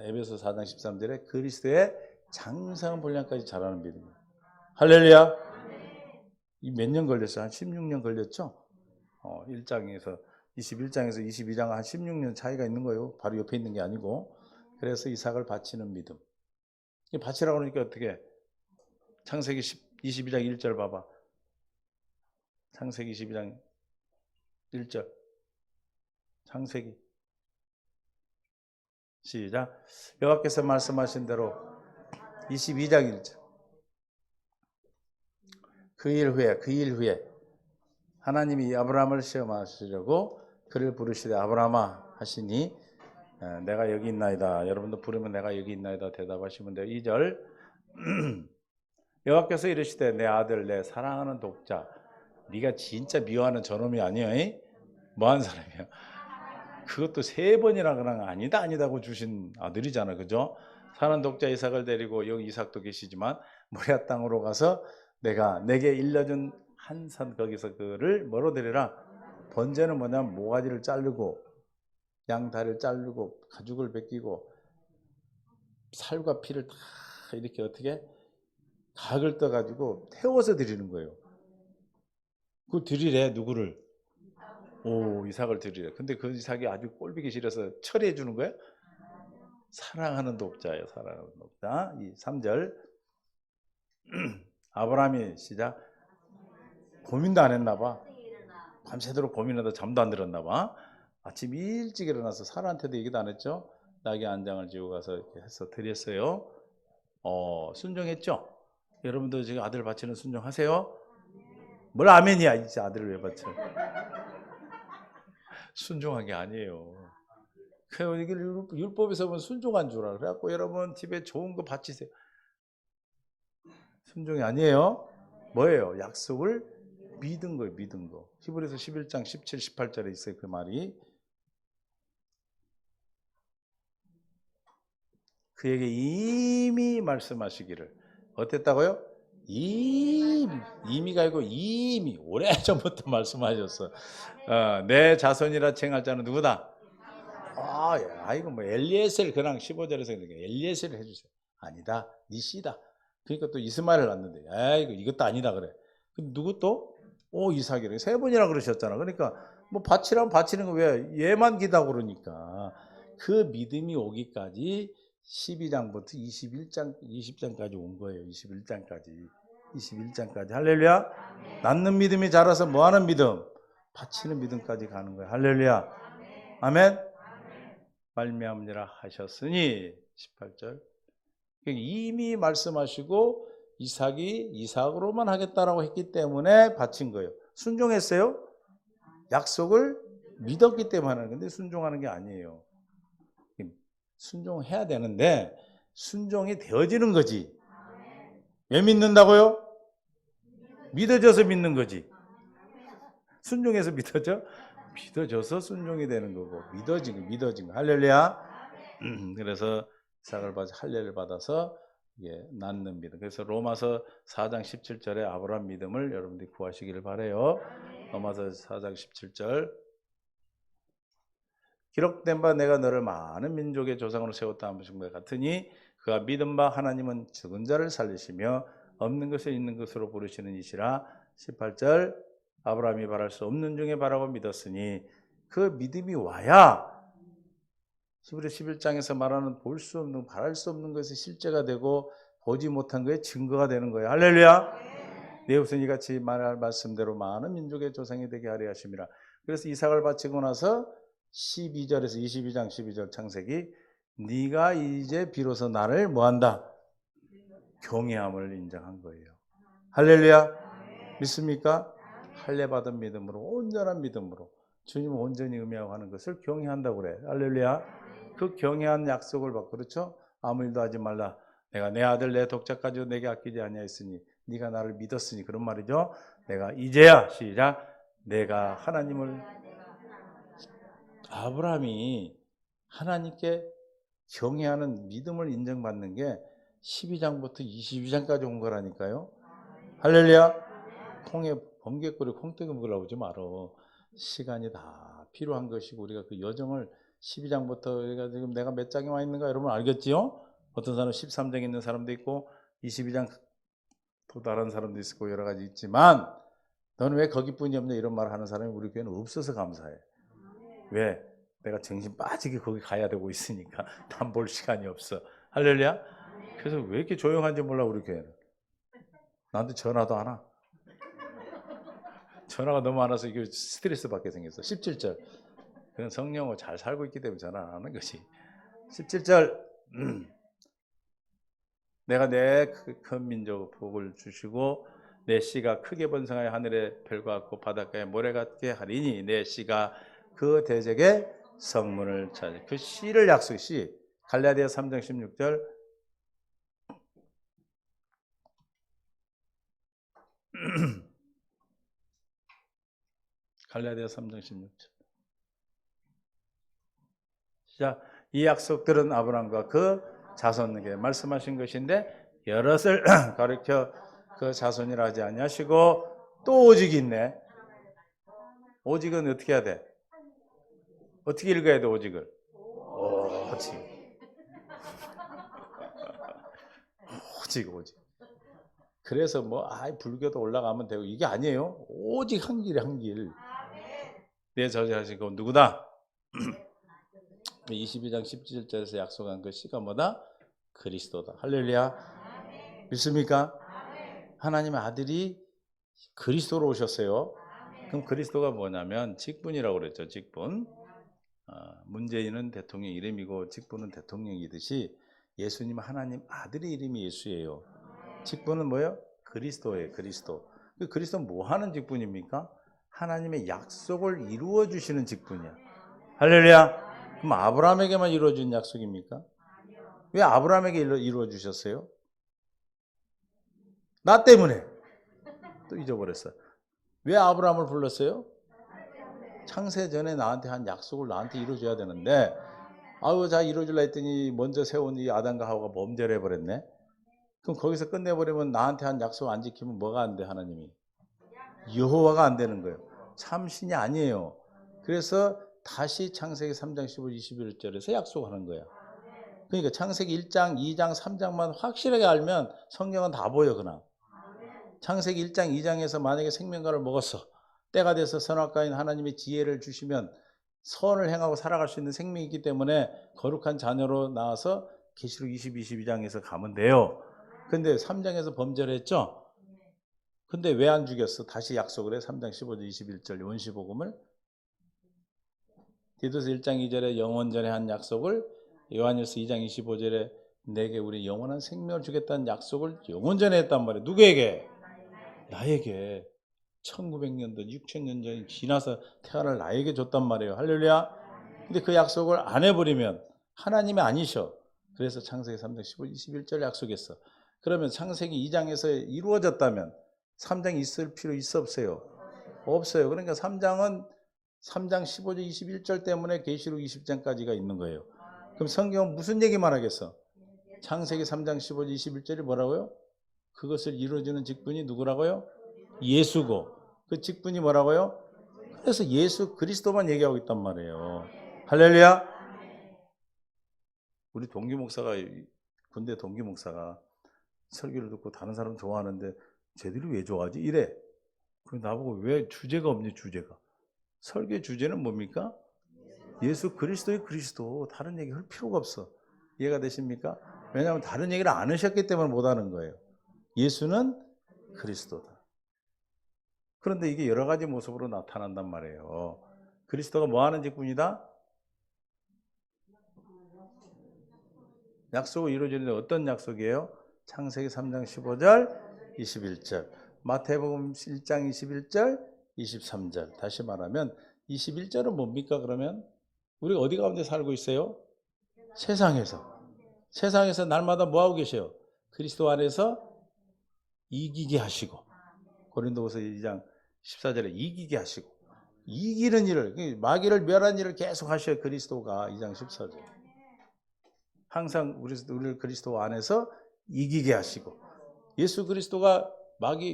에베소 4장 13절에 그리스도의 장성한 분량까지 자라는 믿음이에요. 할렐루야. 몇 년 걸렸어요? 한 16년 걸렸죠? 1장에서 21장에서 22장 한 16년 차이가 있는 거예요. 바로 옆에 있는 게 아니고. 그래서 이삭을 바치는 믿음. 바치라고 그러니까 어떻게? 창세기 22장 1절 봐봐. 창세기 22장 1절. 창세기. 시작. 여호와께서 말씀하신 대로 22장 1절. 그 일 후에 하나님이 아브라함을 시험하시려고 그를 부르시되 아브라함아 하시니 내가 여기 있나이다. 여러분도 부르면 내가 여기 있나이다 대답하시면 돼요. 2절. 여호와께서 이르시되 내 아들 내 사랑하는 독자 네가 진짜 미워하는 저놈이 아니야. 뭐하는 사람이야. 그것도 3번이나 그냥 아니다고 주신 아들이잖아. 그죠? 사랑하는 독자 이삭을 데리고 여기 이삭도 계시지만 모리아 땅으로 가서 내게 일러준 한 산 거기서 그를 뭐로 데리라. 번제는 뭐냐면 모가지를 자르고 양 다리를 자르고 가죽을 벗기고 살과 피를 다 이렇게 어떻게 각을 떠가지고 태워서 드리는 거예요. 그 드리래 누구를? 오, 이삭을 드리래. 근데 그 이삭이 아주 꼴보기 싫어서 처리해 주는 거야? 사랑하는 독자예요. 사랑하는 독자. 이 3절 아브라함이 시작 고민도 안 했나 봐. 밤새도록 고민하다 잠도 안 들었나 봐. 아침 일찍 일어나서 사라한테도 얘기도 안 했죠. 낙의 안장을 지고 가서 이렇게 해서 드렸어요. 순종했죠. 여러분도 지금 아들 바치는 순종하세요? 뭘 아멘이야. 이제 아들을 왜 바쳐? 순종한 게 아니에요. 이게 율법에서 보면 순종한 줄 알아. 그래갖고 여러분 집에 좋은 거 바치세요. 순종이 아니에요. 뭐예요? 약속을 믿은 거예요. 믿은 거. 히브리서 11장 17, 18절에 있어요. 그 말이. 그에게 이미 말씀하시기를. 어땠다고요? 이미가 아니고 이미 오래전부터 말씀하셨어. 내 자손이라 칭할 자는 누구다? 이거 뭐 엘리에셀 그냥 15절에서 엘리에셀을 해주세요. 아니다. 네 씨다. 그러니까 또 이스마엘을 낳는데 이것도 아니다 그래. 누구 또? 이삭이래. 3번이나 그러셨잖아. 그러니까 뭐 바치라면 바치는 거 왜 얘만 기다 그러니까 그 믿음이 오기까지 12장부터 20장까지 온 거예요. 21장까지 할렐루야. 낳는 믿음이 자라서 뭐 하는 믿음? 바치는 믿음까지 가는 거예요. 할렐루야. 아멘. 말미암으리라 하셨으니 18절 이미 말씀하시고 이삭이 이삭으로만 하겠다라고 했기 때문에 바친 거예요. 순종했어요? 약속을 믿었기 때문에 하는 건데 순종하는 게 아니에요. 순종해야 되는데 순종이 되어지는 거지. 왜 믿는다고요? 믿어져서 믿는 거지. 순종해서 믿어져? 믿어져서 순종이 되는 거고 믿어진 거. 할렐루야. 그래서 이삭을 받아 할례를 받아서 낳는 믿음. 그래서 로마서 4장 17절에 아브라함 믿음을 여러분들이 구하시기를 바라요. 로마서 4장 17절 기록된 바 내가 너를 많은 민족의 조상으로 세웠다 하신 것 같으니 그가 믿은 바 하나님은 죽은 자를 살리시며 없는 것을 있는 것으로 부르시는 이시라. 18절 아브라함이 바랄 수 없는 중에 바라고 믿었으니 그 믿음이 와야 히브리서 11장에서 말하는 볼 수 없는 바랄 수 없는 것이 실제가 되고 보지 못한 것의 증거가 되는 거예요. 할렐루야. 내 후손이 같이 말할 말씀대로 많은 민족의 조상이 되게 하려 하심이라. 그래서 이삭을 바치고 나서 12절에서 22장 12절 창세기 네가 이제 비로소 나를 뭐한다? 경외함을 인정한 거예요. 할렐루야. 믿습니까? 할례 받은 믿음으로 온전한 믿음으로 주님을 온전히 의미하고 하는 것을 경외한다고 그래. 할렐루야. 그 경외한 약속을 받고 그렇죠? 아무 일도 하지 말라. 내가 내 아들 내 독자까지 내게 아끼지 아니하였으니 네가 나를 믿었으니 그런 말이죠. 내가 이제야 시작 내가 하나님을 아브라함이 하나님께 경외하는 믿음을 인정받는 게 12장부터 22장까지 온 거라니까요. 할렐루야. 콩에 번개꿀에 콩떡이 먹으려고 하지 말어. 시간이 다 필요한 것이고 우리가 그 여정을 12장부터 우리가 지금 내가 몇 장에 와 있는가 여러분 알겠지요? 어떤 사람은 13장에 있는 사람도 있고 22장 또 다른 사람도 있고 여러 가지 있지만 너는 왜 거기뿐이 없냐 이런 말을 하는 사람이 우리 교회는 없어서 감사해. 왜? 내가 정신 빠지게 거기 가야 되고 있으니까 난 볼 시간이 없어. 할렐루야. 그래서 왜 이렇게 조용한지 몰라 우리 교회는. 나한테 전화도 안 와. 전화가 너무 많아서 이게 스트레스 받게 생겼어. 17절. 그런 성령을 잘 살고 있기 때문에 전화 안 하는 것이. 17절. 내가 내 큰 민족 복을 주시고 내 씨가 크게 번성하여 하늘의 별과 같고 바닷가의 모래 같게 하리니 내 씨가 그 대적의 성문을 찾을 그 씨를 약속 씨 갈라디아 3장 16절 갈라디아 3장 16절 자, 이 약속들은 아브라함과 그 자손에게 말씀하신 것인데 여럿을 가르쳐 그 자손이라 하지 아니하시고 또 오직이 있네. 오직은 어떻게 해야 돼? 어떻게 읽어야 돼 오직을? 오직. 오직. 그래서 뭐 불교도 올라가면 되고 이게 아니에요. 오직 한 길에 한 길. 내 저지하신 건 누구다? 22장 17절에서 약속한 그 씨가 뭐다? 그리스도다. 할렐루야. 믿습니까? 하나님의 아들이 그리스도로 오셨어요. 그럼 그리스도가 뭐냐면 직분이라고 그랬죠. 직분. 문재인은 대통령 이름이고 직분은 대통령이듯이 예수님은 하나님 아들의 이름이 예수예요. 직분은 뭐예요? 그리스도예요. 그리스도. 그 그리스도는 뭐 하는 직분입니까? 하나님의 약속을 이루어 주시는 직분이야. 할렐루야. 그럼 아브라함에게만 이루어진 약속입니까? 왜 아브라함에게 이루어 주셨어요? 나 때문에. 또 잊어버렸어. 왜 아브라함을 불렀어요? 창세 전에 나한테 한 약속을 나한테 이루어줘야 되는데 자 이루어주려 했더니 먼저 세운 이 아담과 하와가 범죄를 해버렸네. 그럼 거기서 끝내버리면 나한테 한 약속 안 지키면 뭐가 안 돼? 하나님이 여호와가 안 되는 거예요. 참신이 아니에요. 그래서 다시 창세기 3장 15, 21절에서 약속하는 거야. 그러니까 창세기 1장, 2장, 3장만 확실하게 알면 성경은 다 보여. 그냥 창세기 1장, 2장에서 만약에 생명과를 먹었어. 때가 돼서 선악과인 하나님의 지혜를 주시면 선을 행하고 살아갈 수 있는 생명이 있기 때문에 거룩한 자녀로 나와서 계시록 20, 22장에서 가면 돼요. 근데 3장에서 범죄를 했죠? 근데 왜 안 죽였어? 다시 약속을 해. 3장 15절 21절 원시복음을. 디도서 1장 2절에 영원전에 한 약속을 요한일서 2장 25절에 내게 우리 영원한 생명을 주겠다는 약속을 영원전에 했단 말이에요. 누구에게? 나에게. 1900년도 6000년 전이 지나서 태어날 나에게 줬단 말이에요. 할렐루야. 근데 그 약속을 안 해버리면 하나님이 아니셔. 그래서 창세기 3장 15, 21절 약속했어. 그러면 창세기 2장에서 이루어졌다면 3장이 있을 필요 있어 없어요? 없어요. 그러니까 3장 15절 21절 때문에 계시록 20장까지가 있는 거예요. 그럼 성경은 무슨 얘기만 하겠어? 창세기 3장 15절 21절이 뭐라고요? 그것을 이루어주는 직분이 누구라고요? 예수고. 그 직분이 뭐라고요? 그래서 예수 그리스도만 얘기하고 있단 말이에요. 할렐루야. 우리 동기 목사가, 군대 동기 목사가 설교를 듣고 다른 사람 좋아하는데 쟤들이 왜 좋아하지? 이래. 그럼 나보고 왜 주제가 없니? 주제가. 설교 주제는 뭡니까? 예수 그리스도의 그리스도. 다른 얘기 할 필요가 없어. 이해가 되십니까? 왜냐하면 다른 얘기를 안 하셨기 때문에 못하는 거예요. 예수는 그리스도다. 그런데 이게 여러 가지 모습으로 나타난단 말이에요. 그리스도가 뭐 하는 직분이다? 약속을 이루어주는 어떤 약속이에요? 창세기 3장 15절, 21절. 마태복음 1장 21절, 23절. 다시 말하면 21절은 뭡니까 그러면? 우리가 어디 가운데 살고 있어요? 세상에서. 세상에서 날마다 뭐하고 계세요? 그리스도 안에서 이기게 하시고. 고린도후서 2장 14절에 이기게 하시고. 이기는 일을, 마귀를 멸한 일을 계속 하셔요. 그리스도가 2장 14절. 항상 우리를 그리스도 안에서 이기게 하시고. 예수 그리스도가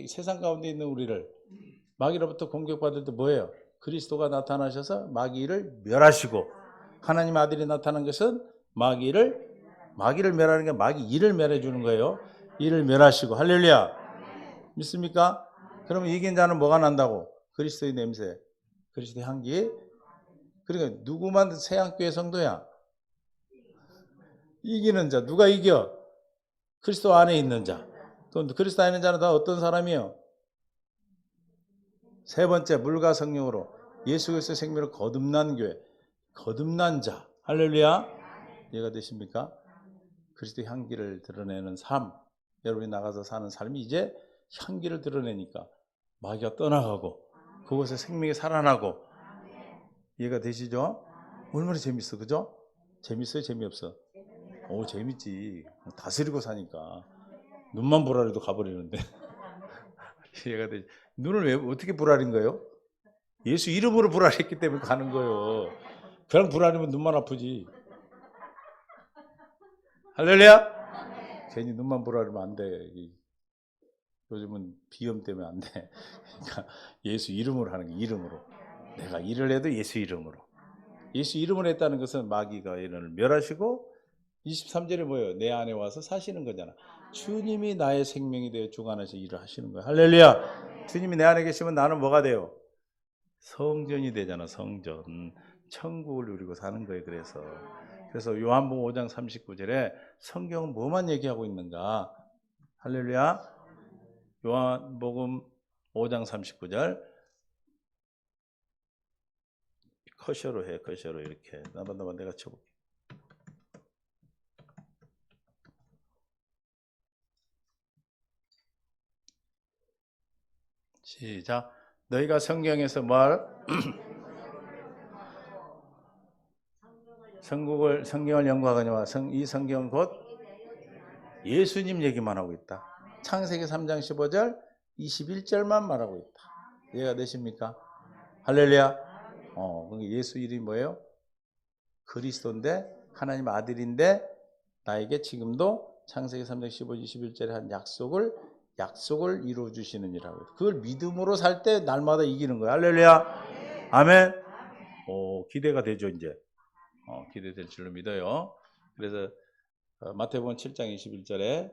세상 가운데 있는 우리를 마귀로부터 공격받을 때 뭐예요? 그리스도가 나타나셔서 마귀를 멸하시고, 하나님 아들이 나타난 것은 마귀를 멸하는 게 마귀 일을 멸해 주는 거예요. 일을 멸하시고. 할렐루야. 믿습니까? 그러면 이긴 자는 뭐가 난다고? 그리스도의 냄새, 그리스도의 향기. 그러니까 누구만 새한교회 성도야? 이기는 자. 누가 이겨? 그리스도 안에 있는 자. 또 그리스도 안에 있는 자는 다 어떤 사람이에요? 세 번째, 물과 성령으로 예수 그리스도의 생명을 거듭난 교회, 거듭난 자. 할렐루야. 이해가 되십니까? 그리스도의 향기를 드러내는 삶. 여러분이 나가서 사는 삶이 이제 향기를 드러내니까 마귀가 떠나가고 그곳에 생명이 살아나고. 이해가 되시죠? 얼마나 재밌어, 그죠? 재밌어요, 재미없어? 오, 재밌지. 다스리고 사니까 눈만 보라래도 가버리는데. 이해가 되지? 눈을 왜 어떻게 불알인 거예요? 예수 이름으로 불알했기 때문에 가는 거예요. 그냥 불알이면 눈만 아프지. 할렐루야. 괜히 눈만 불알이면 안 돼. 요즘은 비염 때문에 안 돼. 그러니까 예수 이름으로 하는 게, 이름으로. 내가 일을 해도 예수 이름으로. 예수 이름으로 했다는 것은 마귀가 얘를 멸하시고, 23절에 뭐예요? 내 안에 와서 사시는 거잖아. 주님이 나의 생명이 되어 주관해서 일을 하시는 거예요. 할렐루야. 주님이 내 안에 계시면 나는 뭐가 돼요? 성전이 되잖아. 성전. 천국을 누리고 사는 거예요. 그래서 요한복음 5장 39절에 성경은 뭐만 얘기하고 있는가? 할렐루야. 요한복음 5장 39절 커셔로 해. 커셔로 이렇게. 나만 내가 쳐볼게. 시작. 너희가 성경에서 성경을 연구하거니와 이 성경은 곧 예수님 얘기만 하고 있다. 창세기 3장 15절 21절만 말하고 있다. 이해가 되십니까? 할렐루야. 예수 이름이 뭐예요? 그리스도인데 하나님 아들인데 나에게 지금도 창세기 3장 15, 21절에 한 약속을 이루어 주시는 이라고. 그걸 믿음으로 살 때 날마다 이기는 거예요. 할렐루야. 아멘. 기대가 되죠, 이제. 기대될 줄로 믿어요. 그래서 마태복음 7장 21절에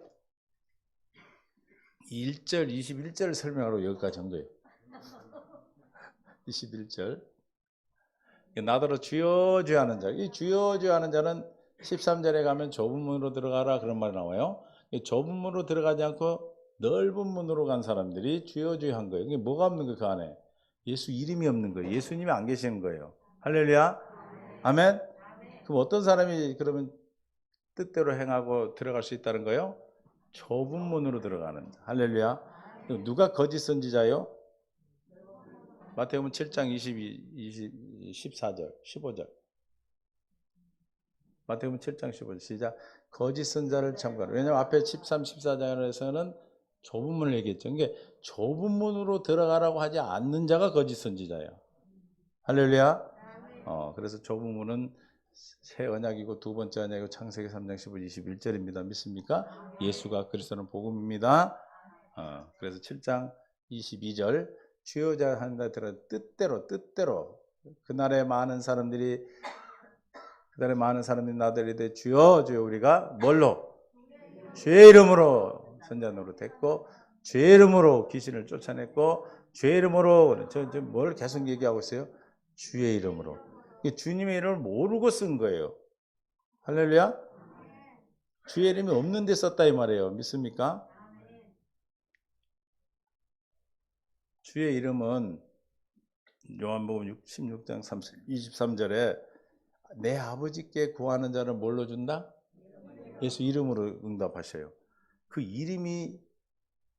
1절, 21절을 설명하러 여기까지 한 거예요. 21절. 나더러 주여 주여 하는 자. 이 주여 주여 하는 자는 13절에 가면 좁은 문으로 들어가라 그런 말이 나와요. 좁은 문으로 들어가지 않고 넓은 문으로 간 사람들이 주여 주여 한 거예요. 이게 뭐가 없는 거예요, 그 안에? 예수 이름이 없는 거예요. 예수님이 안 계시는 거예요. 할렐루야. 아멘. 그럼 어떤 사람이 그러면 뜻대로 행하고 들어갈 수 있다는 거예요? 좁은 문으로 들어가는 자. 할렐루야. 누가 거짓 선지자요? 마태복음 7장 14절, 15절. 마태복음 7장 15절 시작. 거짓 선자를 참고하라. 왜냐하면 앞에 13, 14장에서는 좁은 문을 얘기했죠. 그러니까 좁은 문으로 들어가라고 하지 않는 자가 거짓 선지자예요. 할렐루야. 그래서 좁은 문은 새 언약이고 두 번째 언약이고 창세기 3장 15, 21절입니다. 믿습니까? 예수가 그리스도는 복음입니다. 그래서 7장 22절 주여자 한다 들어 뜻대로 그날에 많은 사람들이 나더러 주여 주여 우리가 뭘로? 주의 이름으로 선자 노릇했고 주의 이름으로 귀신을 쫓아냈고 주의 이름으로 뭘 계속 얘기하고 있어요? 주의 이름으로. 주님의 이름을 모르고 쓴 거예요. 할렐루야. 주의 이름이 없는 데 썼다 이 말이에요. 믿습니까? 주의 이름은 요한복음 16장 23절에 내 아버지께 구하는 자를 뭘로 준다? 예수 이름으로 응답하셔요. 그 이름이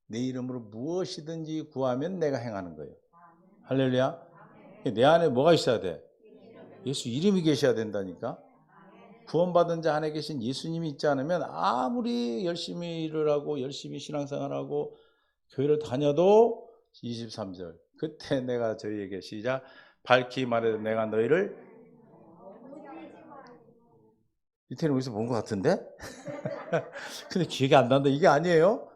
내 이름으로 무엇이든지 구하면 내가 행하는 거예요. 할렐루야. 내 안에 뭐가 있어야 돼? 예수 이름이 계셔야 된다니까. 구원받은 자 안에 계신 예수님이 있지 않으면 아무리 열심히 일을 하고 열심히 신앙생활하고 교회를 다녀도 23절 그때 내가 저희에게 시작 밝히 말해도 내가 너희를 이태는 어디서 본 것 같은데? 근데 기억이 안 난다. 이게 아니에요?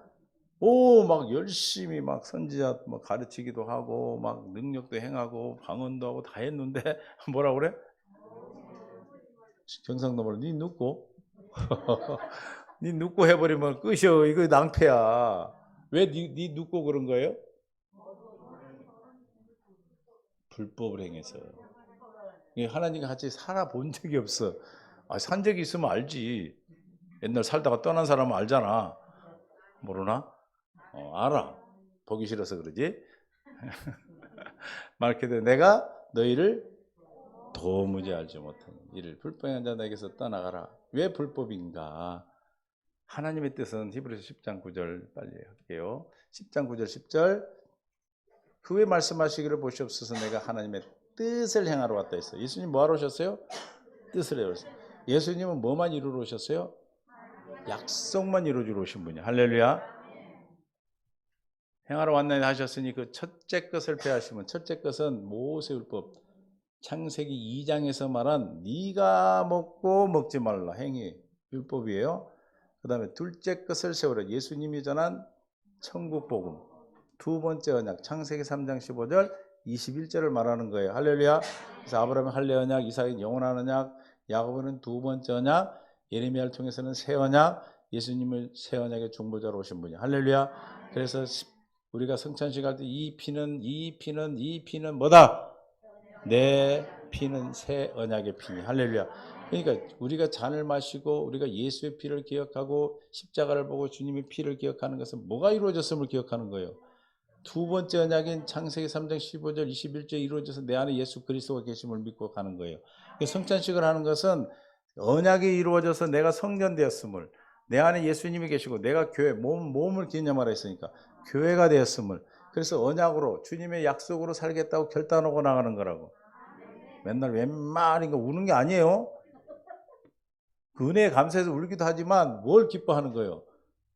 막 열심히 막 선지자 막 가르치기도 하고 막 능력도 행하고 방언도 하고 다 했는데 뭐라 그래? 경상도 말로 니 눕고 니 눕고 해버리면 끝이요. 이거 낭패야. 왜 니 눕고 그런 거예요? 불법을 행해서. 하나님과 같이 살아본 적이 없어. 산 적이 있으면 알지. 옛날 살다가 떠난 사람은 알잖아. 모르나? 알아. 보기 싫어서 그러지. 말케도 내가 너희를 도무지 알지 못하는 이를 불법한 자 내게서 떠나가라. 왜 불법인가? 하나님의 뜻은 히브리서 10장 9절 빨리 할게요. 10장 9절 10절 그 후에 말씀하시기를 보시옵소서 내가 하나님의 뜻을 행하러 왔다 했어요. 예수님 뭐하러 오셨어요? 뜻을 행하러 오셨어요. 예수님은 뭐만 이루러 오셨어요? 약속만 이루어주러 오신 분이에요. 할렐루야. 행하러 왔나니 하셨으니 그 첫째 것을 폐하시면 첫째 것은 모세율법 창세기 2장에서 말한 네가 먹고 먹지 말라 행위 율법이에요. 그 다음에 둘째 것을 세우라 예수님이 전한 천국복음 두 번째 언약 창세기 3장 15절 21절을 말하는 거예요. 할렐루야. 그래서 아브라함은 할례 언약, 이삭은 영원한 언약, 야고보는 두 번째 언약, 예레미야를 통해서는 새 언약, 예수님을 새 언약의 중보자로 오신 분이야. 할렐루야. 그래서 우리가 성찬식 할 때 이 피는 뭐다? 내 피는 새 언약의 피니. 할렐루야. 그러니까 우리가 잔을 마시고 우리가 예수의 피를 기억하고 십자가를 보고 주님의 피를 기억하는 것은 뭐가 이루어졌음을 기억하는 거예요. 두 번째 언약인 창세기 3장 15절 21절 이루어져서 내 안에 예수 그리스도가 계심을 믿고 가는 거예요. 성찬식을 하는 것은 언약이 이루어져서 내가 성전되었음을, 내 안에 예수님이 계시고 내가 교회 몸을 기념하라 했으니까 교회가 되었음을, 그래서 언약으로 주님의 약속으로 살겠다고 결단하고 나가는 거라고. 맨날 웬만한 거 우는 게 아니에요. 그 은혜에 감사해서 울기도 하지만 뭘 기뻐하는 거예요?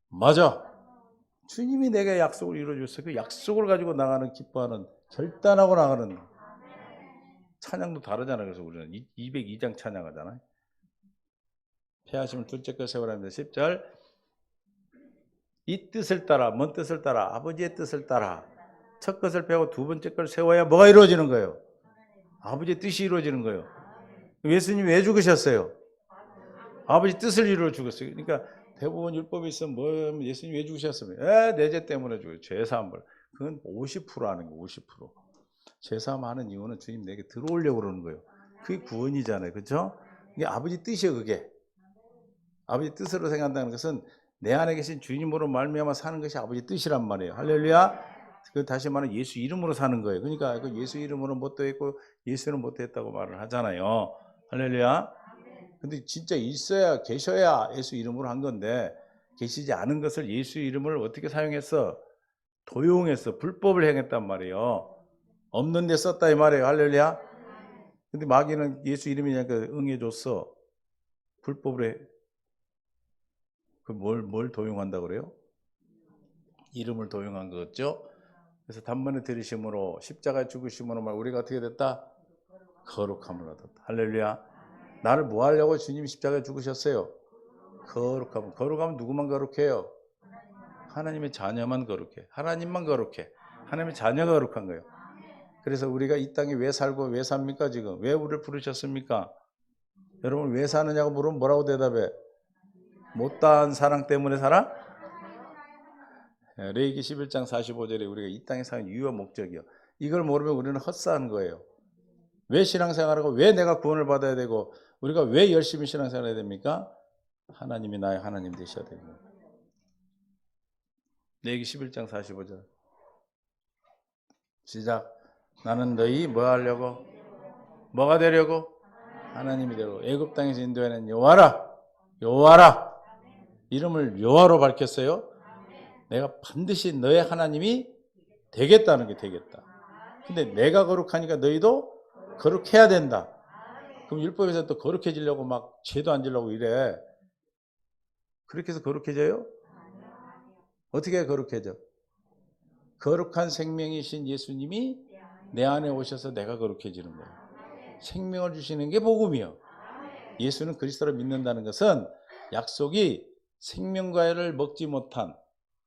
맞아, 주님이 내게 약속을 이루어줬어요. 그 약속을 가지고 나가는, 기뻐하는, 결단하고 나가는. 찬양도 다르잖아요. 그래서 우리는 202장 찬양하잖아요. 패하심을 둘째 것 세우랍니다. 10절 이 뜻을 따라, 뭔 뜻을 따라? 아버지의 뜻을 따라. 첫 것을 배우고 두 번째 걸 세워야 뭐가 이루어지는 거예요? 아버지의 뜻이 이루어지는 거예요. 예수님이 왜 죽으셨어요? 아버지 뜻을 이루어 죽었어요. 그러니까 대부분 율법이 있으면 뭐 예수님 왜 죽으셨습니까? 내 죄 때문에 죽어요. 죄사함을. 그건 50% 하는 거예요. 50%. 죄사함 하는 이유는 주님 내게 들어오려고 그러는 거예요. 그게 구원이잖아요. 그렇죠? 이게 아버지 뜻이에요. 그게. 아버지 뜻으로 생각한다는 것은 내 안에 계신 주님으로 말미암아 사는 것이 아버지 뜻이란 말이에요. 할렐루야. 그 다시 말하면 예수 이름으로 사는 거예요. 그러니까 그 예수 이름으로 못 되었고 예수는 못 되었다고 말을 하잖아요. 할렐루야. 근데 진짜 있어야, 계셔야 예수 이름으로 한 건데, 계시지 않은 것을 예수 이름을 어떻게 사용했어? 도용했어. 불법을 행했단 말이에요. 없는 데 썼다 이 말이에요. 할렐루야. 근데 마귀는 예수 이름이니까 응해줬어. 불법으로 해. 뭘 도용한다고 그래요? 이름을 도용한 거죠. 그래서 단번에 들으심으로, 십자가에 죽으심으로 말 우리가 어떻게 됐다? 거룩함을 얻었다. 할렐루야. 나를 뭐 하려고 주님이 십자가에 죽으셨어요? 거룩하면 누구만 거룩해요? 하나님의 자녀만 거룩해. 하나님만 거룩해. 하나님의 자녀가 거룩한 거예요. 그래서 우리가 이 땅에 왜 살고 왜 삽니까 지금? 왜 우리를 부르셨습니까? 여러분 왜 사느냐고 물으면 뭐라고 대답해? 못다한 사랑 때문에 살아? 레위기 11장 45절에 우리가 이 땅에 사는 이유와 목적이요. 이걸 모르면 우리는 헛사한 거예요. 왜 신앙생활하고 왜 내가 구원을 받아야 되고 우리가 왜 열심히 신앙생활 해야 됩니까? 하나님이 나의 하나님 되셔야 됩니다. 레위기 11장 45절 시작. 나는 너희 뭐 하려고? 뭐가 되려고? 하나님이 되려고. 애굽 땅에서 인도해낸 여호와라. 이름을 여호와로 밝혔어요. 내가 반드시 너의 하나님이 되겠다는 게 되겠다. 근데 내가 거룩하니까 너희도 거룩해야 된다. 그럼 율법에서 또 거룩해지려고 막 죄도 안 지려고 이래. 그렇게 해서 거룩해져요? 어떻게 거룩해져? 거룩한 생명이신 예수님이 내 안에 오셔서 내가 거룩해지는 거예요. 생명을 주시는 게 복음이요. 예수는 그리스도를 믿는다는 것은 약속이 생명과를 먹지 못한,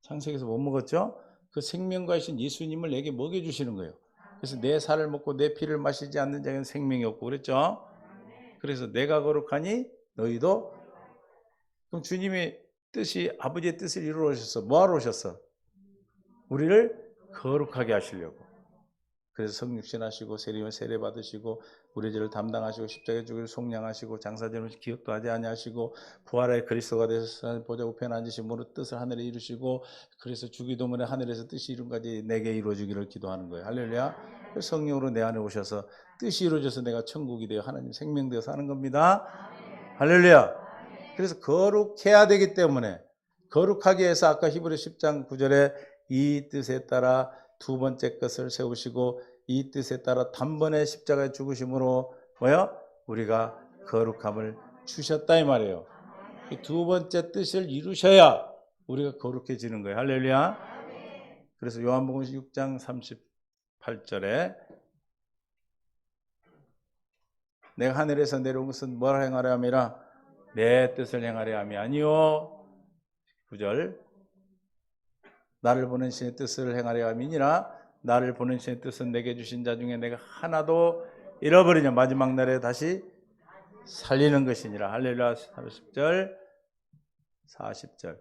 창세기에서 못 먹었죠? 그 생명과이신 예수님을 내게 먹여주시는 거예요. 그래서 내 살을 먹고 내 피를 마시지 않는 자에게는 생명이 없고 그랬죠? 그래서 내가 거룩하니 너희도. 그럼 주님의 뜻이, 아버지의 뜻을 이루어 오셨어. 뭐하러 오셨어? 우리를 거룩하게 하시려고. 그래서 성육신 하시고 세리면 세례 받으시고 우리 죄를 담당하시고 십자가에 죽을 속량하시고 장사되는 기억도 하지 아니하시고 부활의 그리스도가 되셔서 보좌 우편에 앉으심으로 뜻을 하늘에 이루시고 그래서 주기도문에 하늘에서 뜻이 이룬까지 내게 이루어지기를 기도하는 거예요. 할렐루야. 성령으로 내 안에 오셔서 뜻이 이루어져서 내가 천국이 되어 하나님 생명되어 사는 겁니다. 할렐루야. 그래서 거룩해야 되기 때문에, 거룩하게 해서 아까 히브리 10장 9절에 이 뜻에 따라 두 번째 것을 세우시고 이 뜻에 따라 단번에 십자가에 죽으심으로 뭐야? 우리가 거룩함을 주셨다 이 말이에요. 이 두 번째 뜻을 이루셔야 우리가 거룩해지는 거예요. 할렐루야. 그래서 요한복음 6장 38절에 내가 하늘에서 내려온 것은 뭘 행하려 함이라? 내 뜻을 행하려 함이 아니요. 9절 나를 보낸 신의 뜻을 행하려 함이니라. 나를 보낸 신의 뜻은 내게 주신 자 중에 내가 하나도 잃어버리냐 마지막 날에 다시 살리는 것이니라. 할렐루야. 30절 40절.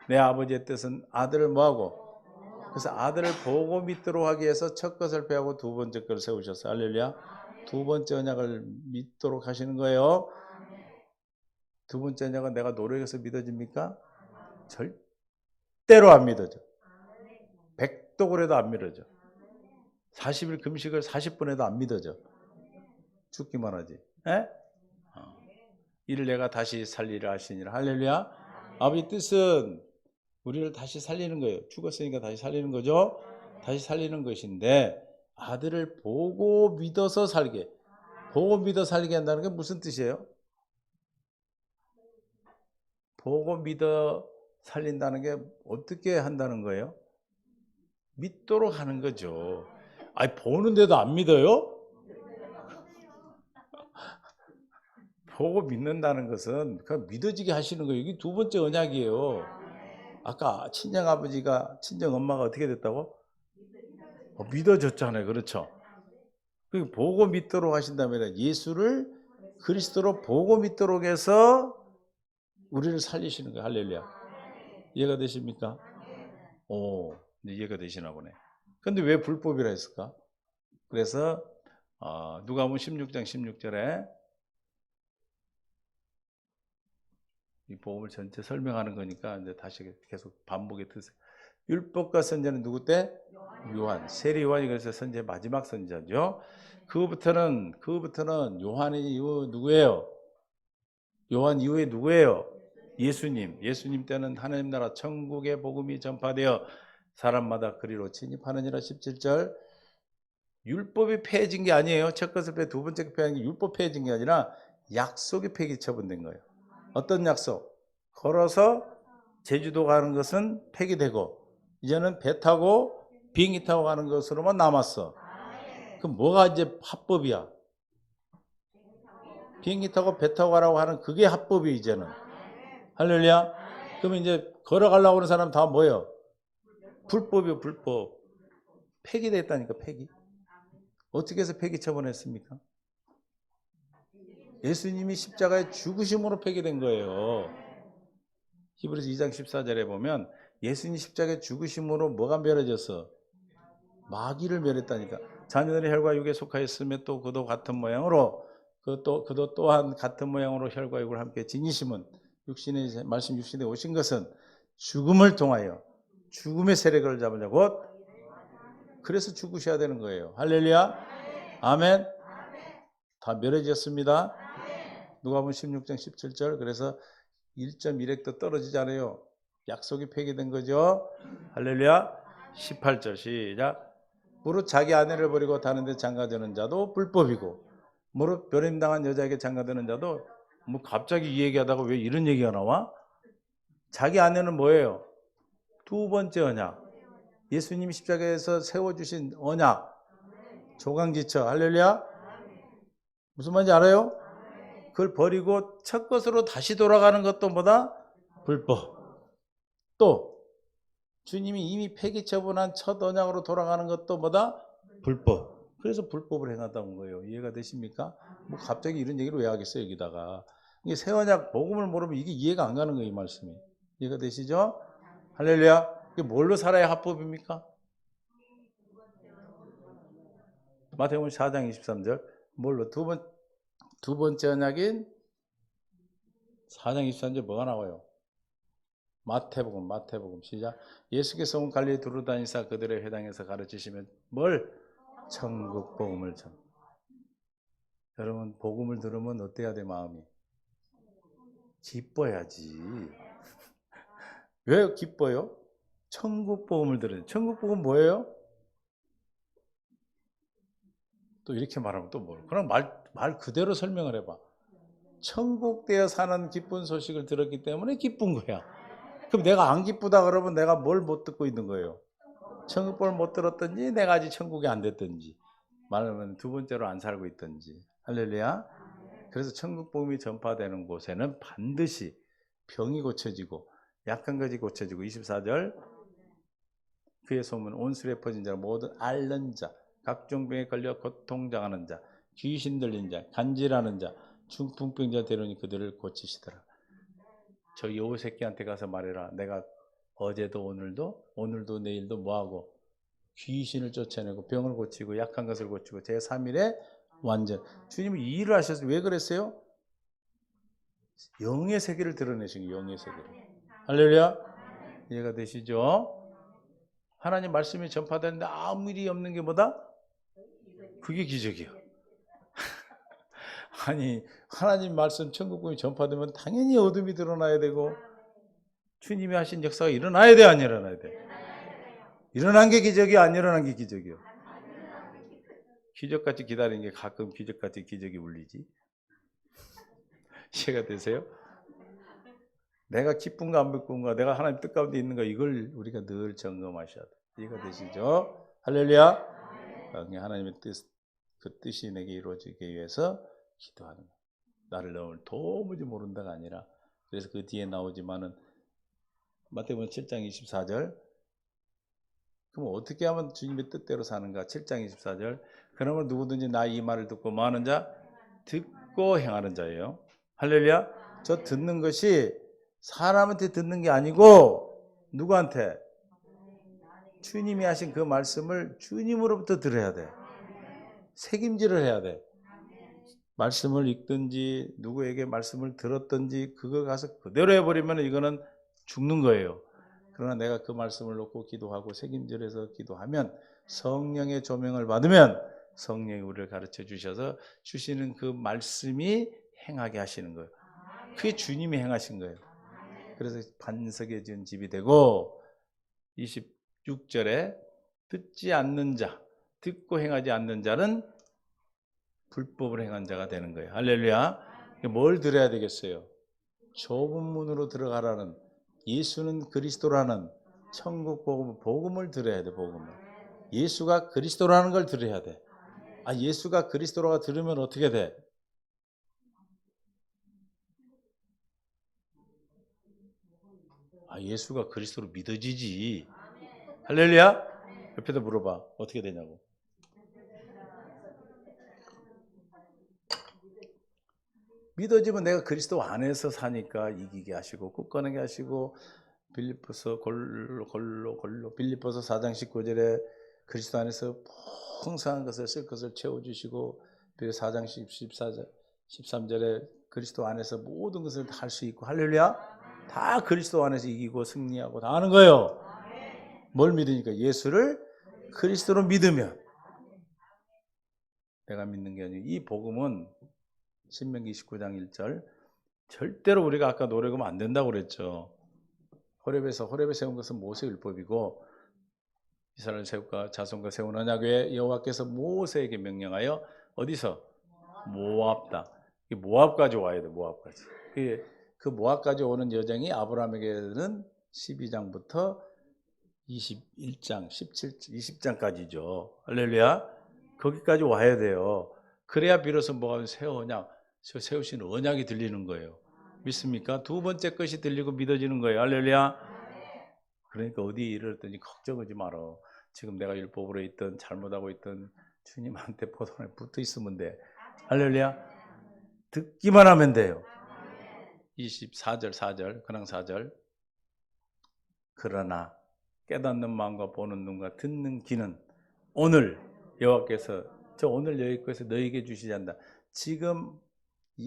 내 아버지의 뜻은 아들을 뭐하고? 그래서 아들을 보고 믿도록 하기 위해서 첫 것을 배우고 두 번째 것을 세우셨어요. 할렐루야. 두 번째 언약을 믿도록 하시는 거예요. 두 번째 언약은 내가 노력해서 믿어집니까? 절대로 안 믿어져. 100도 그래도 안 믿어져. 40일 금식을 40분 해도 안 믿어져. 죽기만 하지. 에? 이를 내가 다시 살리라 하시니라. 할렐루야. 아버지 뜻은 우리를 다시 살리는 거예요. 죽었으니까 다시 살리는 거죠. 다시 살리는 것인데 아들을 보고 믿어서 살게. 보고 믿어 살게 한다는 게 무슨 뜻이에요? 보고 믿어 살린다는 게 어떻게 한다는 거예요? 믿도록 하는 거죠. 아니 보는데도 안 믿어요? 보고 믿는다는 것은 그 믿어지게 하시는 거예요. 이게 두 번째 언약이에요. 아까 친정 아버지가 친정 엄마가 어떻게 됐다고? 믿어졌잖아요. 그렇죠? 보고 믿도록 하신다면 예수를 그리스도로 보고 믿도록 해서 우리를 살리시는 거예요. 할렐루야. 이해가 되십니까? 오, 이해가 되시나 보네. 근데 왜 불법이라 했을까? 그래서 누가복음 16장 16절에 이 복음을 전체 설명하는 거니까 이제 다시 계속 반복해 드세요. 율법과 선지자는 누구 때? 요한. 세례 요한이 그래서 선지자 마지막 선지자죠. 그부터는 요한이 이후 누구예요? 요한 이후에 누구예요? 예수님. 예수님 때는 하나님 나라 천국의 복음이 전파되어 사람마다 그리로 진입하느니라. 17절. 율법이 폐해진 게 아니에요. 첫 것을 폐해 두 번째 폐한 게 율법 폐해진 게 아니라 약속이 폐기 처분된 거예요. 어떤 약속? 걸어서 제주도 가는 것은 폐기되고 이제는 배 타고 비행기 타고 가는 것으로만 남았어. 그럼 뭐가 이제 합법이야? 비행기 타고 배 타고 가라고 하는 그게 합법이 이제는. 할렐루야. 그러면 이제 걸어가려고 하는 사람 다 뭐예요? 불법이요, 불법. 폐기됐다니까, 폐기. 어떻게 해서 폐기 처분했습니까? 예수님이 십자가에 죽으심으로 폐기된 거예요. 히브리서 2장 14절에 보면 예수님 십자가에 죽으심으로 뭐가 멸해졌어? 마귀를 멸했다니까. 자녀들의 혈과 육에 속하였으며 또 그도 같은 모양으로 그도 또한 같은 모양으로 혈과 육을 함께 지니심은 육신의 말씀 육신에 오신 것은 죽음을 통하여 죽음의 세력을 잡으려고 그래서 죽으셔야 되는 거예요. 할렐루야. 아멘. 다 멸해졌습니다. 누가복음 16장 17절. 그래서 1.1획도 떨어지지 않아요. 약속이 폐기된 거죠. 할렐루야. 18절 시작. 무릇 자기 아내를 버리고 다른 데 장가드는 자도 불법이고 무릇 변임당한 여자에게 장가드는 자도 뭐 갑자기 이 얘기하다가 왜 이런 얘기가 나와? 자기 아내는 뭐예요? 두 번째 언약. 예수님이 십자가에서 세워주신 언약. 조강지처. 할렐루야. 무슨 말인지 알아요? 그걸 버리고 첫 것으로 다시 돌아가는 것도 뭐다? 불법. 또 주님이 이미 폐기 처분한 첫 언약으로 돌아가는 것도 뭐다? 불법. 그래서 불법을 행하다는 거예요. 이해가 되십니까? 뭐 갑자기 이런 얘기를 왜 하겠어요, 여기다가. 이게 새 언약 복음을 모르면 이게 이해가 안 가는 거예요, 이 말씀이. 이해가 되시죠? 할렐루야. 이게 뭘로 살아야 합법입니까? 마태복음 4장 23절. 뭘로? 두 번째 언약인 4장 23절 뭐가 나와요? 마태복음 시작. 예수께서 온 갈릴리 두루 다니사 그들의 회당에서 가르치시면 뭘? 천국 복음을 전. 여러분 복음을 들으면 어때야 돼 마음이? 기뻐야지. 왜 기뻐요? 천국 복음을 들으니. 천국 복음 뭐예요? 또 이렇게 말하면 또 뭘? 그럼 말 그대로 설명을 해봐. 천국 되어 사는 기쁜 소식을 들었기 때문에 기쁜 거야. 그럼 내가 안 기쁘다 그러면 내가 뭘 못 듣고 있는 거예요? 천국 복음을 못 들었든지 내가 아직 천국이 안 됐든지 말하면 두 번째로 안 살고 있든지. 할렐루야. 그래서 천국 복음이 전파되는 곳에는 반드시 병이 고쳐지고 약한 것이 고쳐지고 24절 그의 소문 온술에 퍼진 자 모든 앓는 자 각종 병에 걸려 고통당하는 자 귀신 들린 자 간질하는 자 중풍병자 데려오니 그들을 고치시더라. 저 여우 새끼한테 가서 말해라. 내가 어제도 오늘도 내일도 뭐하고 귀신을 쫓아내고 병을 고치고 약한 것을 고치고 제3일에 완전. 주님이 이 일을 하셨어요. 왜 그랬어요? 영의 세계를 드러내신 거예요. 영의 세계를. 할렐루야. 이해가 되시죠? 하나님 말씀이 전파되는데 아무 일이 없는 게 뭐다? 그게 기적이에요. 아니 하나님 말씀 천국복음이 전파되면 당연히 어둠이 드러나야 되고 주님이 하신 역사가 일어나야 돼, 안 일어나야 돼? 일어난 게 기적이, 안 일어난 게 기적이요. 기적같이 기다리는 게 가끔 기적같이 기적이 울리지. 이해가 되세요? 내가 기쁜가 안 기쁜가, 내가 하나님 뜻 가운데 있는가, 이걸 우리가 늘 점검하셔야 돼. 이해가 되시죠? 할렐루야. 하나님의 그 뜻이 내게 이루어지기 위해서 기도하는 거야. 나를 너무 도무지 모른다가 아니라. 그래서 그 뒤에 나오지만은 마태복음 7장 24절. 그럼 어떻게 하면 주님의 뜻대로 사는가? 7장 24절. 그러면 누구든지 나 이 말을 듣고 뭐 하는 자? 듣고 행하는 자예요. 할렐루야. 저 듣는 것이 사람한테 듣는 게 아니고 누구한테? 주님이 하신 그 말씀을 주님으로부터 들어야 돼. 책임질을 해야 돼. 말씀을 읽든지 누구에게 말씀을 들었든지 그거 가서 그대로 해버리면 이거는 죽는 거예요. 그러나 내가 그 말씀을 놓고 기도하고 책임질해서 기도하면 성령의 조명을 받으면 성령이 우리를 가르쳐 주셔서 주시는 그 말씀이 행하게 하시는 거예요. 그게 주님이 행하신 거예요. 그래서 반석에 지은 집이 되고 26절에 듣지 않는 자, 듣고 행하지 않는 자는 불법을 행한 자가 되는 거예요. 할렐루야. 뭘 들어야 되겠어요? 좁은 문으로 들어가라는, 예수는 그리스도라는 천국 복음을 들어야 돼. 복음을. 예수가 그리스도라는 걸 들어야 돼. 아, 예수가 그리스도라고 들으면 어떻게 돼? 아, 예수가 그리스도로 믿어지지. 할렐루야. 옆에다 물어봐. 어떻게 되냐고. 믿어지면 내가 그리스도 안에서 사니까 이기게 하시고 굳건하게 하시고, 빌립보서 빌립보서 4장 19절에 그리스도 안에서 풍성한 것을 쓸 것을 채워주시고, 그리고 4장 13절에 그리스도 안에서 모든 것을 다 할 수 있고, 할렐루야. 다 그리스도 안에서 이기고 승리하고 다 하는 거예요. 뭘 믿으니까? 예수를 그리스도로 믿으면. 내가 믿는 게 아니고 이 복음은 신명기 29장 1절 절대로 우리가 아까 노력하면 안 된다고 그랬죠. 호렙에 세운 것은 모세율법이고 이스라엘 자손과 세운 언약궤 여호와께서 모세에게 명령하여 어디서? 모압 땅. 모압까지 와야 돼. 모압까지. 그 모압까지 오는 여정이 아브라함에게는 12장부터 21장, 20장까지죠. 할렐루야. 거기까지 와야 돼요. 그래야 비로소 뭐가 새 언약, 세우신 언약이 들리는 거예요. 믿습니까? 두 번째 것이 들리고 믿어지는 거예요. 할렐루야. 그러니까 어디에 이르렀더니 걱정하지 마라. 지금 내가 율법으로 있든 잘못하고 있든 주님한테 포도원에 붙어 있으면 돼. 할렐루야. 듣기만 하면 돼요. 24절 4절 근황 4절. 그러나 깨닫는 마음과 보는 눈과 듣는 귀는 오늘 여호와께서 저 오늘 여호와께서 너에게 주시지 않다. 지금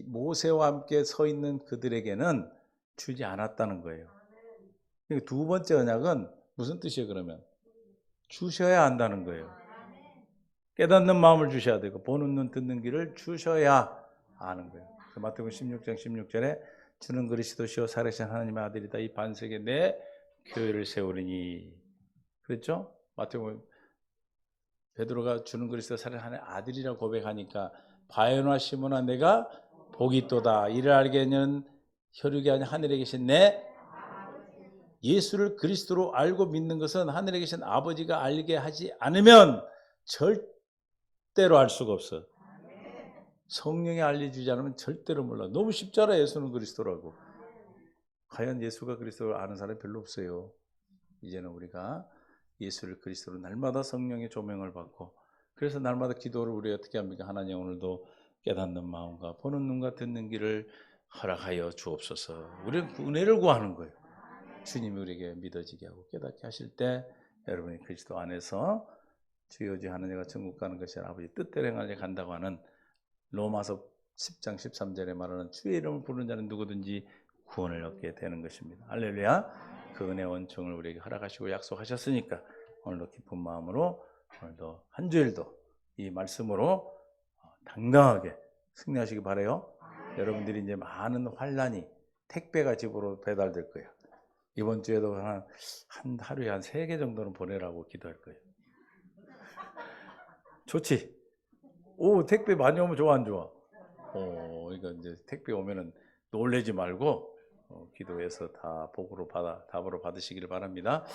모세와 함께 서 있는 그들에게는 주지 않았다는 거예요. 두 번째 언약은 무슨 뜻이에요? 그러면 주셔야 한다는 거예요. 깨닫는 마음을 주셔야 되고 보는 눈 듣는 귀를 주셔야 하는 거예요. 마태복음 16장 16절에 주는 그리스도시요 살아계신 하나님의 아들이다. 이 반석에 내 교회를 세우리니. 그랬죠? 마태복음 베드로가 주는 그리스도 살아계신 하나님의 아들이라고 고백하니까 바요나 시몬아 내가 복이 있도다. 이를 알게는 혈육이 아닌 하늘에 계신 내 예수를 그리스도로 알고 믿는 것은 하늘에 계신 아버지가 알게 하지 않으면 절대로 알 수가 없어. 성령이 알려주지 않으면 절대로 몰라. 너무 쉽잖아. 예수는 그리스도라고. 과연 예수가 그리스도를 아는 사람이 별로 없어요. 이제는 우리가 예수를 그리스도로 날마다 성령의 조명을 받고, 그래서 날마다 기도를 우리 어떻게 합니까? 하나님 오늘도 깨닫는 마음과 보는 눈과 듣는 귀를 허락하여 주옵소서. 우리는 그 은혜를 구하는 거예요. 주님이 우리에게 믿어지게 하고 깨닫게 하실 때 여러분이 그리스도 안에서 주여 주 하느님과 천국 가는 것이 아버지 뜻대로 행하려 간다고 하는 로마서 10장 13절에 말하는 주의 이름을 부르는 자는 누구든지 구원을 얻게 되는 것입니다. 할렐루야. 그 은혜의 원총을 우리에게 허락하시고 약속하셨으니까 오늘도 기쁜 마음으로 오늘도 한 주일도 이 말씀으로 당당하게 승리하시기 바라요. 여러분들이 이제 많은 환란이 택배가 집으로 배달될 거예요. 이번 주에도 한 하루에 한 3개 정도는 보내라고 기도할 거예요. 좋지? 오, 택배 많이 오면 좋아, 안 좋아? 그러니까 이제 택배 오면은 놀래지 말고 기도해서 다 답으로 받으시길 바랍니다.